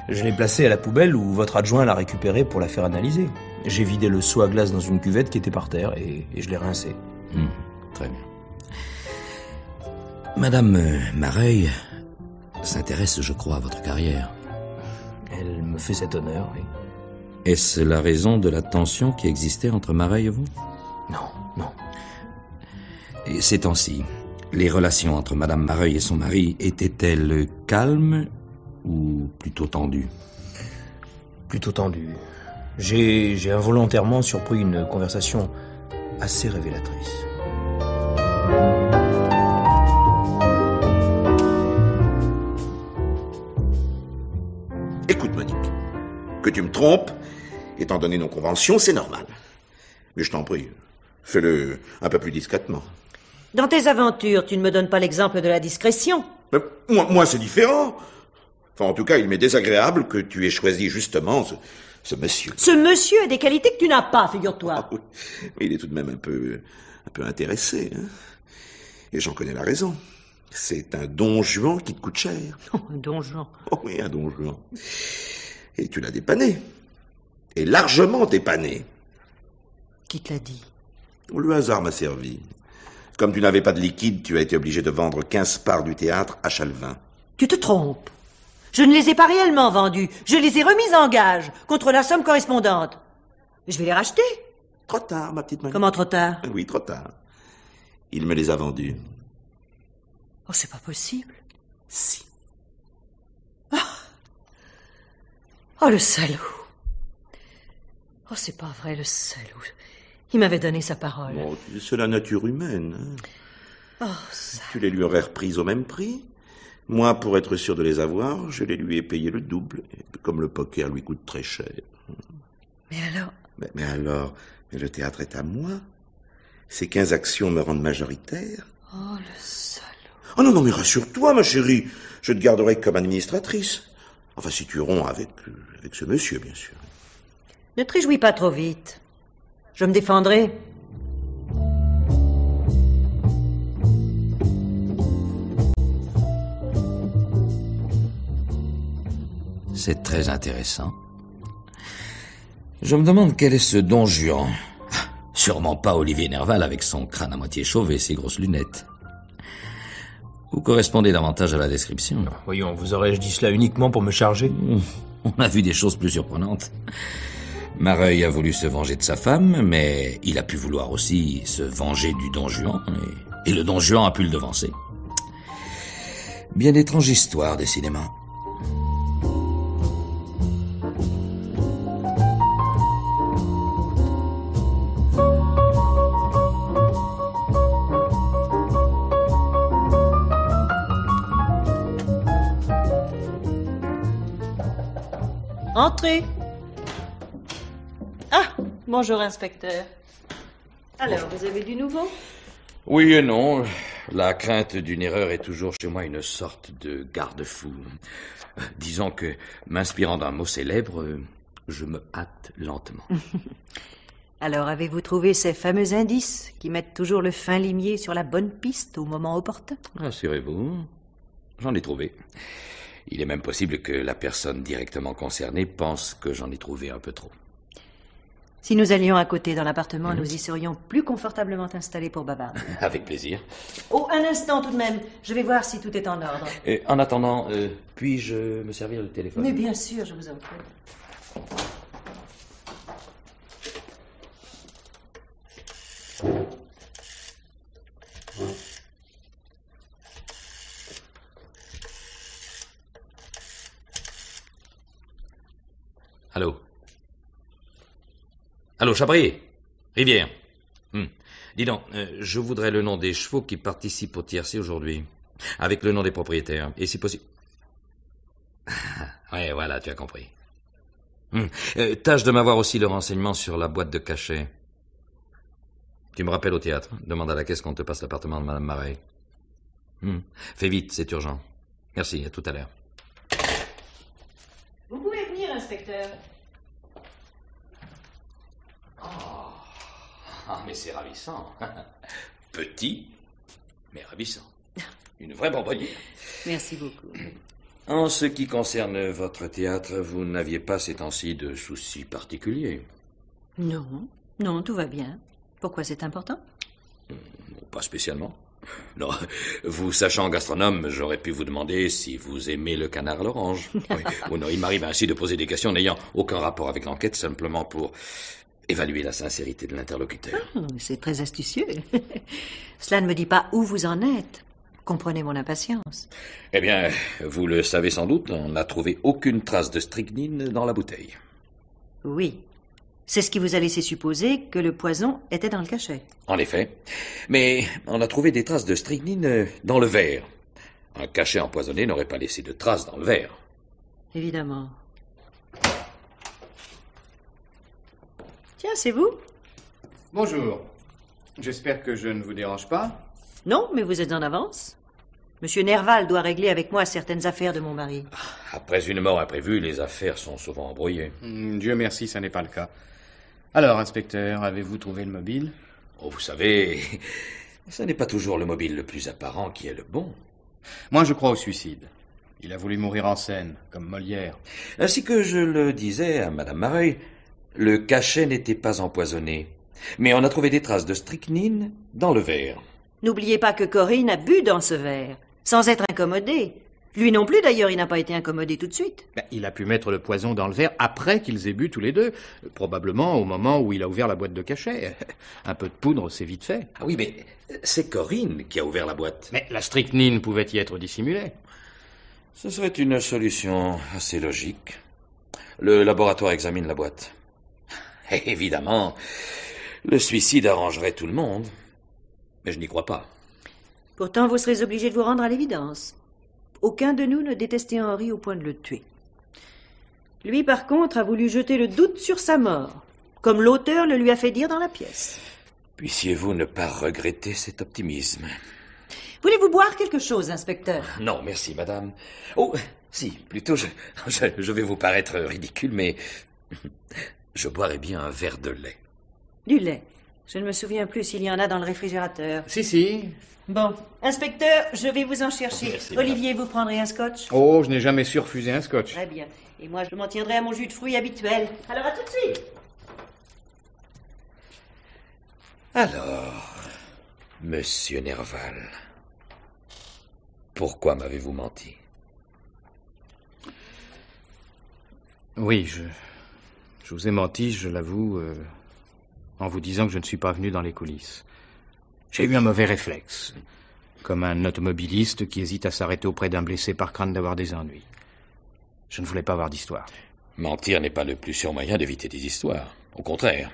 Je l'ai placée à la poubelle où votre adjoint l'a récupérée pour la faire analyser. J'ai vidé le seau à glace dans une cuvette qui était par terre et je l'ai rincé. Très bien. Madame Mareuil s'intéresse, je crois, à votre carrière. Elle me fait cet honneur, oui. Est-ce la raison de la tension qui existait entre Mareuil et vous? Non. Et ces temps-ci, les relations entre Madame Mareuil et son mari étaient-elles calmes ou plutôt tendu? Plutôt tendu. J'ai involontairement surpris une conversation assez révélatrice. Écoute, Monique, que tu me trompes, étant donné nos conventions, c'est normal. Mais je t'en prie, fais-le un peu plus discrètement. Dans tes aventures, tu ne me donnes pas l'exemple de la discrétion. Mais moi, c'est différent. Enfin, en tout cas, il m'est désagréable que tu aies choisi justement ce monsieur. Ce monsieur a des qualités que tu n'as pas, figure-toi. Ah oui, mais il est tout de même un peu intéressé, hein. Et j'en connais la raison. C'est un Don Juan qui te coûte cher. Oh, un Don Juan. Oh oui, un Don Juan. Et tu l'as dépanné. Et largement dépanné. Qui te l'a dit? Le hasard m'a servi. Comme tu n'avais pas de liquide, tu as été obligé de vendre 15 parts du théâtre à Chalvin. Tu te trompes. Je ne les ai pas réellement vendues. Je les ai remises en gage contre la somme correspondante. Je vais les racheter. Trop tard, ma petite Marie. Comment trop tard? Oui, trop tard. Il me les a vendus. Oh, c'est pas possible. Si. Oh, le salaud. Oh, c'est pas vrai, le salaud. Il m'avait donné sa parole. Bon, c'est la nature humaine. Hein. Oh, ça... Tu les lui aurais reprises au même prix. Moi, pour être sûr de les avoir, je les lui ai payés le double. Et comme le poker lui coûte très cher. Mais alors? Mais alors, le théâtre est à moi. Ces 15 actions me rendent majoritaire. Oh, le salaud. Oh non, mais rassure-toi, ma chérie. Je te garderai comme administratrice. Enfin, si tu romps avec ce monsieur, bien sûr. Ne te réjouis pas trop vite. Je me défendrai. C'est très intéressant. Je me demande quel est ce Don Juan. Sûrement pas Olivier Nerval avec son crâne à moitié chauve et ses grosses lunettes. Vous correspondez davantage à la description. Voyons, vous aurais-je dit cela uniquement pour me charger? On a vu des choses plus surprenantes. Mareuil a voulu se venger de sa femme, mais il a pu vouloir aussi se venger du Don Juan, et le Don Juan a pu le devancer. Bien étrange histoire, décidément. Entrez. Ah, bonjour, inspecteur. Alors, vous avez du nouveau? Oui et non. La crainte d'une erreur est toujours chez moi une sorte de garde-fou. Disons que, m'inspirant d'un mot célèbre, je me hâte lentement. Alors, avez-vous trouvé ces fameux indices qui mettent toujours le fin limier sur la bonne piste au moment opportun? Rassurez-vous, j'en ai trouvé. Il est même possible que la personne directement concernée pense que j'en ai trouvé un peu trop. Si nous allions à côté dans l'appartement, nous y serions plus confortablement installés pour bavarder. Avec plaisir. Oh, un instant tout de même. Je vais voir si tout est en ordre. Et en attendant, puis-je me servir du téléphone? Mais bien sûr, je vous en prie. Allô? Allô, Chabrier? Rivière? Dis donc, je voudrais le nom des chevaux qui participent au tiercé aujourd'hui. Avec le nom des propriétaires. Et si possible... Ouais, voilà, tu as compris. Tâche de m'avoir aussi le renseignement sur la boîte de cachet. Tu me rappelles au théâtre. Demande à la caisse qu'on te passe l'appartement de Madame Mareuil. Fais vite, c'est urgent. Merci, à tout à l'heure. Vous pouvez venir, inspecteur. Ah, mais c'est ravissant. Petit, mais ravissant. Une vraie bonbonnière. Merci beaucoup. En ce qui concerne votre théâtre, vous n'aviez pas ces temps-ci de soucis particuliers? Non, non, tout va bien. Pourquoi c'est important? Pas spécialement. Non, vous sachant gastronome, j'aurais pu vous demander si vous aimez le canard à l'orange. Oui. Ou non, il m'arrive ainsi de poser des questions n'ayant aucun rapport avec l'enquête, simplement pour évaluer la sincérité de l'interlocuteur. C'est très astucieux. Cela ne me dit pas où vous en êtes. Comprenez mon impatience. Eh bien, vous le savez sans doute, on n'a trouvé aucune trace de strychnine dans la bouteille. Oui. C'est ce qui vous a laissé supposer que le poison était dans le cachet. En effet. Mais on a trouvé des traces de strychnine dans le verre. Un cachet empoisonné n'aurait pas laissé de traces dans le verre. Évidemment. Tiens, c'est vous? Bonjour. J'espère que je ne vous dérange pas. Non, mais vous êtes en avance. Monsieur Nerval doit régler avec moi certaines affaires de mon mari. Après une mort imprévue, les affaires sont souvent embrouillées. Dieu merci, ça n'est pas le cas. Alors, inspecteur, avez-vous trouvé le mobile? Oh, vous savez, ce n'est pas toujours le mobile le plus apparent qui est le bon. Moi, je crois au suicide. Il a voulu mourir en scène, comme Molière. Ainsi que je le disais à Madame Mareuil, le cachet n'était pas empoisonné. Mais on a trouvé des traces de strychnine dans le verre. N'oubliez pas que Corinne a bu dans ce verre, sans être incommodé. Lui non plus, d'ailleurs, il n'a pas été incommodé tout de suite. Il a pu mettre le poison dans le verre après qu'ils aient bu tous les deux. Probablement au moment où il a ouvert la boîte de cachet. Un peu de poudre, c'est vite fait. Ah oui, mais c'est Corinne qui a ouvert la boîte. Mais la strychnine pouvait y être dissimulée. Ce serait une solution assez logique. Le laboratoire examine la boîte. Et évidemment, le suicide arrangerait tout le monde. Mais je n'y crois pas. Pourtant, vous serez obligé de vous rendre à l'évidence. Aucun de nous ne détestait Henri au point de le tuer. Lui, par contre, a voulu jeter le doute sur sa mort, comme l'auteur le lui a fait dire dans la pièce. Puissiez-vous ne pas regretter cet optimisme. Voulez-vous boire quelque chose, inspecteur? Non, merci, madame. Oh, si, plutôt, je vais vous paraître ridicule, mais je boirais bien un verre de lait. Du lait. Je ne me souviens plus s'il y en a dans le réfrigérateur. Si. Bon, inspecteur, je vais vous en chercher. Merci, Olivier, vous prendrez un scotch? Oh, je n'ai jamais su refuser un scotch. Très bien. Et moi, je m'en tiendrai à mon jus de fruits habituel. Alors, à tout de suite. Alors, monsieur Nerval, pourquoi m'avez-vous menti? Oui, je vous ai menti, je l'avoue, en vous disant que je ne suis pas venu dans les coulisses. J'ai eu un mauvais réflexe, comme un automobiliste qui hésite à s'arrêter auprès d'un blessé par crainte d'avoir des ennuis. Je ne voulais pas avoir d'histoire. Mentir n'est pas le plus sûr moyen d'éviter des histoires. Au contraire.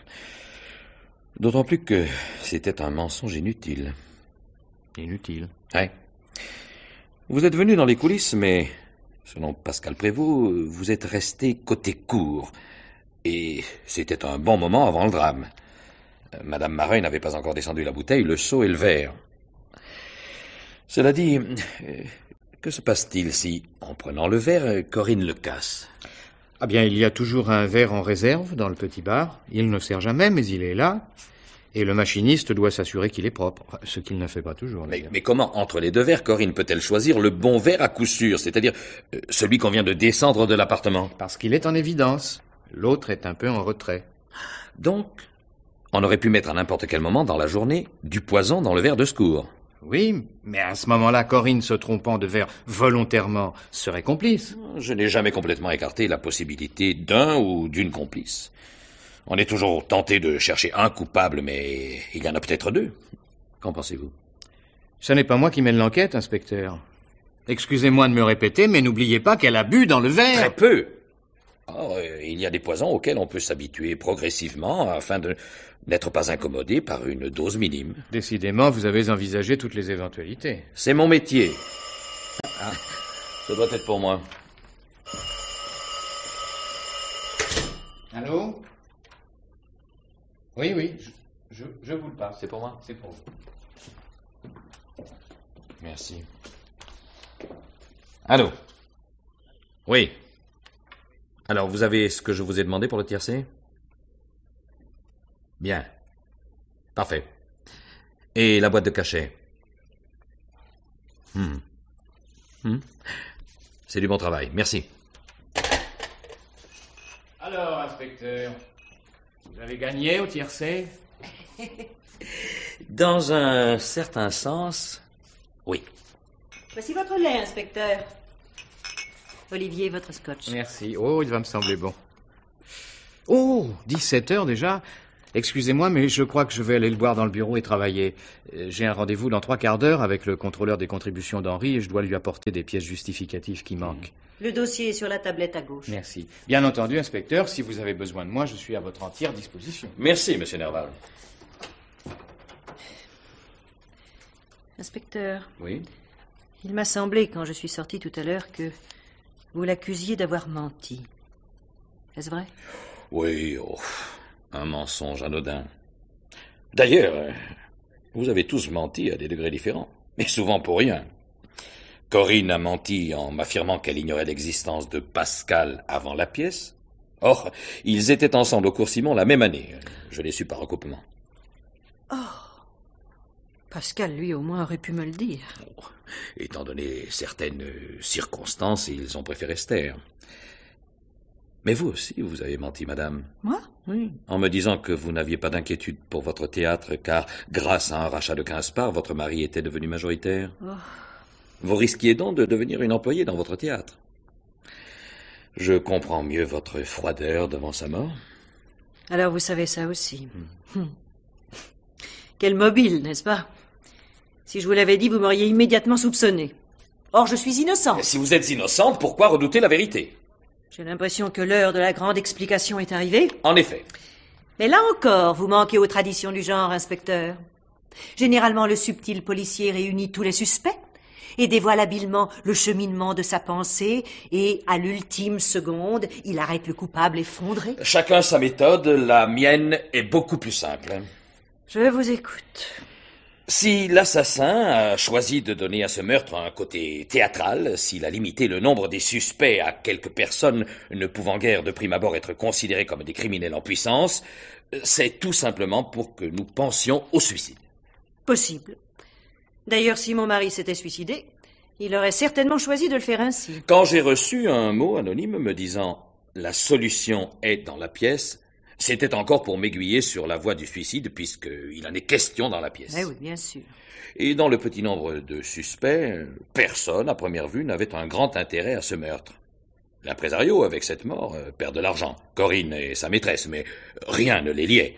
D'autant plus que c'était un mensonge inutile. Inutile? Oui. Vous êtes venu dans les coulisses, mais, selon Pascal Prévost, vous êtes resté côté cour. Et c'était un bon moment avant le drame. Madame Mareuil n'avait pas encore descendu la bouteille, le seau et le verre. Cela dit, que se passe-t-il si, en prenant le verre, Corinne le casse? Ah bien, il y a toujours un verre en réserve dans le petit bar. Il ne sert jamais, mais il est là. Et le machiniste doit s'assurer qu'il est propre. Enfin, ce qu'il ne fait pas toujours. Mais comment, entre les deux verres, Corinne peut-elle choisir le bon verre à coup sûr, c'est-à-dire celui qu'on vient de descendre de l'appartement? Parce qu'il est en évidence. L'autre est un peu en retrait. Donc, on aurait pu mettre à n'importe quel moment dans la journée du poison dans le verre de secours. Oui, mais à ce moment-là, Corinne, se trompant de verre volontairement, serait complice. Je n'ai jamais complètement écarté la possibilité d'un ou d'une complice. On est toujours tenté de chercher un coupable, mais il y en a peut-être deux. Qu'en pensez-vous? Ce n'est pas moi qui mène l'enquête, inspecteur. Excusez-moi de me répéter, mais n'oubliez pas qu'elle a bu dans le verre. Très peu. Oh, il y a des poisons auxquels on peut s'habituer progressivement afin de n'être pas incommodé par une dose minime. Décidément, vous avez envisagé toutes les éventualités. C'est mon métier. Ah, ça doit être pour moi. Allô? Oui, je vous le passe. C'est pour moi? C'est pour vous. Merci. Allô? Oui. Alors, vous avez ce que je vous ai demandé pour le tiercé? Bien. Parfait. Et la boîte de cachet? C'est du bon travail. Merci. Alors, inspecteur, vous avez gagné au tiercé? Dans un certain sens, oui. Voici votre lait, inspecteur. Olivier, votre scotch. Merci. Oh, il va me sembler bon. Oh, 17 heures déjà. Excusez-moi, mais je crois que je vais aller le voir dans le bureau et travailler. J'ai un rendez-vous dans 3 quarts d'heure avec le contrôleur des contributions d'Henri et je dois lui apporter des pièces justificatives qui manquent. Le dossier est sur la tablette à gauche. Merci. Bien entendu, inspecteur, si vous avez besoin de moi, je suis à votre entière disposition. Merci, monsieur Nerval. Inspecteur, Oui? il m'a semblé, quand je suis sorti tout à l'heure, que vous l'accusiez d'avoir menti. Est-ce vrai? Oui, oh, un mensonge anodin. D'ailleurs, vous avez tous menti à des degrés différents, mais souvent pour rien. Corinne a menti en m'affirmant qu'elle ignorait l'existence de Pascal avant la pièce. Or, ils étaient ensemble au cours Simon la même année. Je l'ai su par recoupement. Oh, Pascal, lui, au moins, aurait pu me le dire. Oh, étant donné certaines circonstances, ils ont préféré se taire. Mais vous aussi, vous avez menti, madame. Moi? Oui, en me disant que vous n'aviez pas d'inquiétude pour votre théâtre, car, grâce à un rachat de 15 parts, votre mari était devenu majoritaire. Oh. Vous risquiez donc de devenir une employée dans votre théâtre. Je comprends mieux votre froideur devant sa mort. Alors vous savez ça aussi. Quel mobile, n'est-ce pas? Si je vous l'avais dit, vous m'auriez immédiatement soupçonné. Or, je suis innocente. Si vous êtes innocente, pourquoi redouter la vérité? J'ai l'impression que l'heure de la grande explication est arrivée. En effet. Mais là encore, vous manquez aux traditions du genre, inspecteur. Généralement, le subtil policier réunit tous les suspects et dévoile habilement le cheminement de sa pensée, et, à l'ultime seconde, il arrête le coupable effondré. Chacun sa méthode, la mienne est beaucoup plus simple. Je vous écoute. Si l'assassin a choisi de donner à ce meurtre un côté théâtral, s'il a limité le nombre des suspects à quelques personnes ne pouvant guère de prime abord être considérées comme des criminels en puissance, c'est tout simplement pour que nous pensions au suicide. Possible. D'ailleurs, si mon mari s'était suicidé, il aurait certainement choisi de le faire ainsi. Quand j'ai reçu un mot anonyme me disant « la solution est dans la pièce », c'était encore pour m'aiguiller sur la voie du suicide, puisqu'il en est question dans la pièce. Eh oui, bien sûr. Et dans le petit nombre de suspects, personne, à première vue, n'avait un grand intérêt à ce meurtre. L'impresario, avec cette mort, perd de l'argent. Corinne et sa maîtresse, mais rien ne les liait.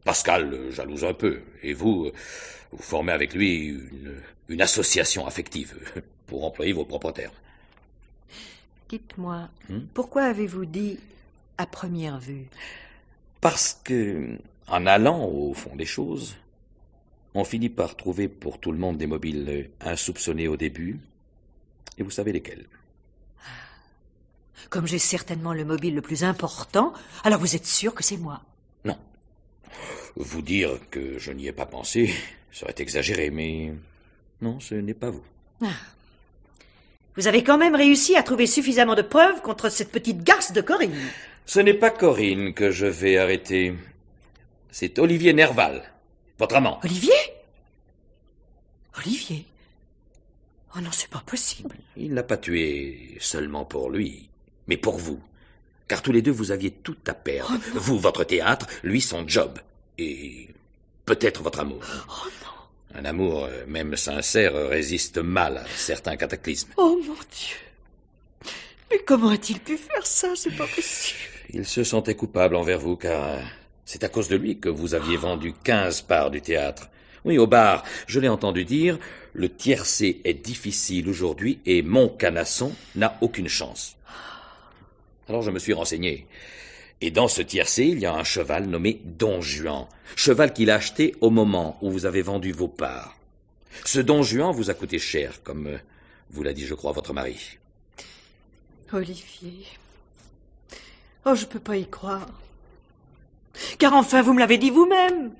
Pascal jalouse un peu, et vous formez avec lui une association affective, pour employer vos propres termes. Dites-moi, pourquoi avez-vous dit « à première vue » ? Parce que, en allant au fond des choses, on finit par trouver pour tout le monde des mobiles insoupçonnés au début, et vous savez lesquels. Comme j'ai certainement le mobile le plus important, alors vous êtes sûr que c'est moi? Non. Vous dire que je n'y ai pas pensé serait exagéré, mais non, ce n'est pas vous. Ah. Vous avez quand même réussi à trouver suffisamment de preuves contre cette petite garce de Corinne. Ce n'est pas Corinne que je vais arrêter. C'est Olivier Nerval, votre amant. Olivier? Olivier? Oh non, c'est pas possible. Il n'a pas tué seulement pour lui, mais pour vous. Car tous les deux, vous aviez tout à perdre. Oh vous, votre théâtre, lui, son job. Et peut-être votre amour. Oh non. Un amour, même sincère, résiste mal à certains cataclysmes. Oh mon Dieu. Mais comment a-t-il pu faire ça? C'est pas possible. Il se sentait coupable envers vous, car c'est à cause de lui que vous aviez vendu 15 parts du théâtre. Oui, au bar, je l'ai entendu dire, le tiercé est difficile aujourd'hui et mon canasson n'a aucune chance. Alors je me suis renseigné. Et dans ce tiercé, il y a un cheval nommé Don Juan. Cheval qu'il a acheté au moment où vous avez vendu vos parts. Ce Don Juan vous a coûté cher, comme vous l'a dit, je crois, votre mari. Olivier. Oh, je peux pas y croire. Car enfin, vous me l'avez dit vous-même.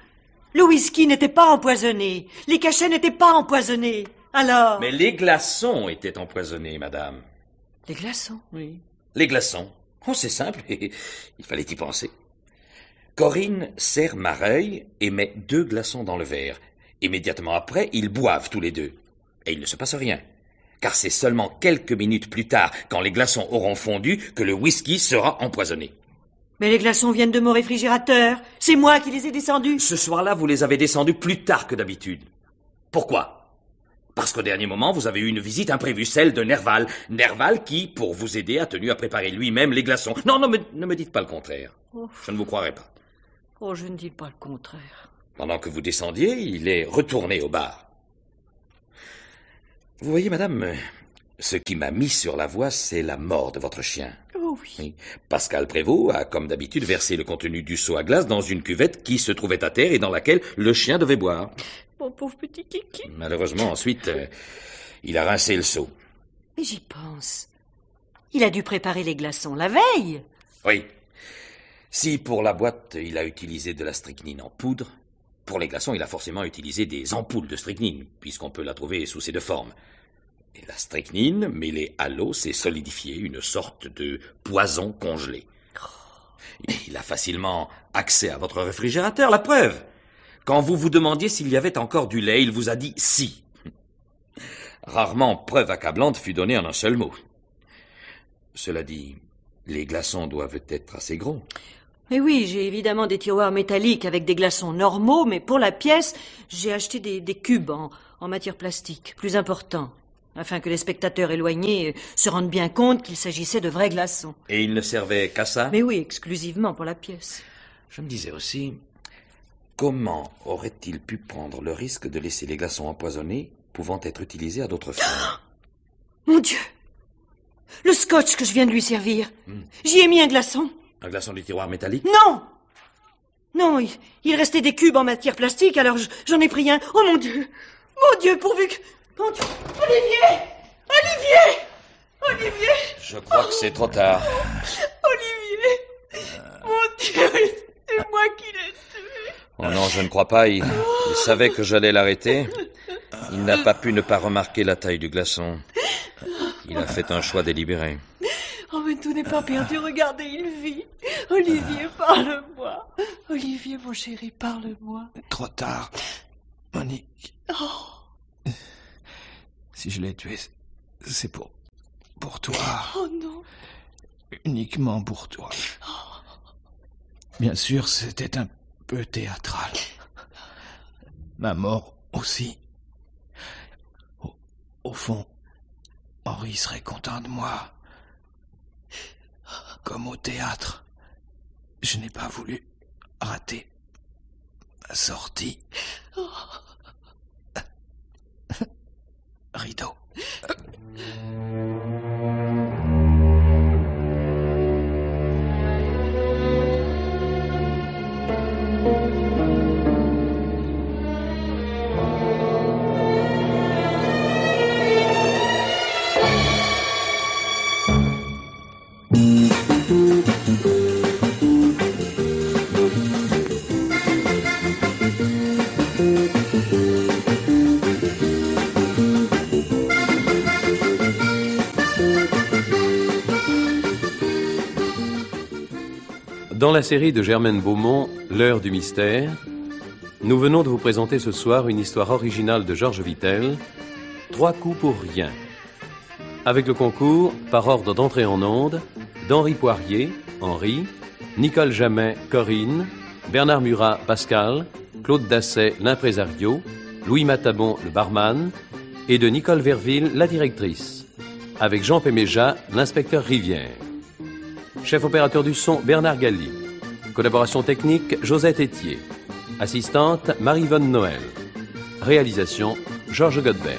Le whisky n'était pas empoisonné. Les cachets n'étaient pas empoisonnés. Alors... Mais les glaçons étaient empoisonnés, madame. Les glaçons? Oui. Les glaçons. Oh, c'est simple, et il fallait y penser. Corinne sert Mareuil et met 2 glaçons dans le verre. Immédiatement après, ils boivent tous les deux. Et il ne se passe rien. Car c'est seulement quelques minutes plus tard, quand les glaçons auront fondu, que le whisky sera empoisonné. Mais les glaçons viennent de mon réfrigérateur. C'est moi qui les ai descendus. Ce soir-là, vous les avez descendus plus tard que d'habitude. Pourquoi ? Parce qu'au dernier moment, vous avez eu une visite imprévue, celle de Nerval. Nerval qui, pour vous aider, a tenu à préparer lui-même les glaçons. Non, ne me dites pas le contraire. Je ne vous croirai pas. Oh, je ne dis pas le contraire. Pendant que vous descendiez, il est retourné au bar. Vous voyez, madame, ce qui m'a mis sur la voie, c'est la mort de votre chien. Oh oui. Oui. Pascal Prévost a, comme d'habitude, versé le contenu du seau à glace dans une cuvette qui se trouvait à terre et dans laquelle le chien devait boire. Mon pauvre petit kiki. Malheureusement, ensuite, il a rincé le seau. Mais j'y pense. Il a dû préparer les glaçons la veille. Oui. Si pour la boîte, il a utilisé de la strychnine en poudre, pour les glaçons, il a forcément utilisé des ampoules de strychnine, puisqu'on peut la trouver sous ces deux formes. Et la strychnine, mêlée à l'eau, s'est solidifiée une sorte de poison congelé. Il a facilement accès à votre réfrigérateur, la preuve. Quand vous vous demandiez s'il y avait encore du lait, il vous a dit « si ». Rarement preuve accablante fut donnée en un seul mot. Cela dit, les glaçons doivent être assez gros. Mais oui, j'ai évidemment des tiroirs métalliques avec des glaçons normaux, mais pour la pièce, j'ai acheté des cubes en matière plastique, plus importants, afin que les spectateurs éloignés se rendent bien compte qu'il s'agissait de vrais glaçons. Et ils ne servaient qu'à ça? Mais oui, exclusivement pour la pièce. Je me disais aussi, comment aurait-il pu prendre le risque de laisser les glaçons empoisonnés pouvant être utilisés à d'autres fins? Mon Dieu! Le scotch que je viens de lui servir. J'y ai mis un glaçon. Un glaçon du tiroir métallique? Non! Non, il restait des cubes en matière plastique, alors j'en ai pris un. Oh mon Dieu! Mon Dieu, pourvu que... Mon Dieu! Olivier! Olivier! Je crois que c'est trop tard. Olivier! Mon Dieu! C'est moi qui l'ai tué! Oh non, je ne crois pas. Il savait que j'allais l'arrêter. Il n'a pas pu ne pas remarquer la taille du glaçon. Il a fait un choix délibéré. Oh, mais tout n'est pas perdu. Regardez, il vit. Olivier, parle-moi. Olivier, mon chéri, parle-moi. Trop tard, Monique. Oh. Si je l'ai tué, c'est pour toi. Oh non. Uniquement pour toi. Bien sûr, c'était un peu théâtral. Ma mort aussi. Au fond, Henri serait content de moi. Comme au théâtre, je n'ai pas voulu rater ma sortie. Rideau. Dans la série de Germaine Beaumont, L'heure du mystère, nous venons de vous présenter ce soir une histoire originale de Georges Vittel, 3 coups pour rien. Avec le concours, par ordre d'entrée en onde, d'Henri Poirier, Henri, Nicole Jamet, Corinne, Bernard Murat, Pascal, Claude Dasset, l'imprésario, Louis Matabon, le barman, et de Nicole Verville, la directrice, avec Jean Péméja, l'inspecteur Rivière. Chef opérateur du son, Bernard Galli. Collaboration technique, Josette Etier. Assistante, Marie-Vonne Noël. Réalisation, Georges Godbert.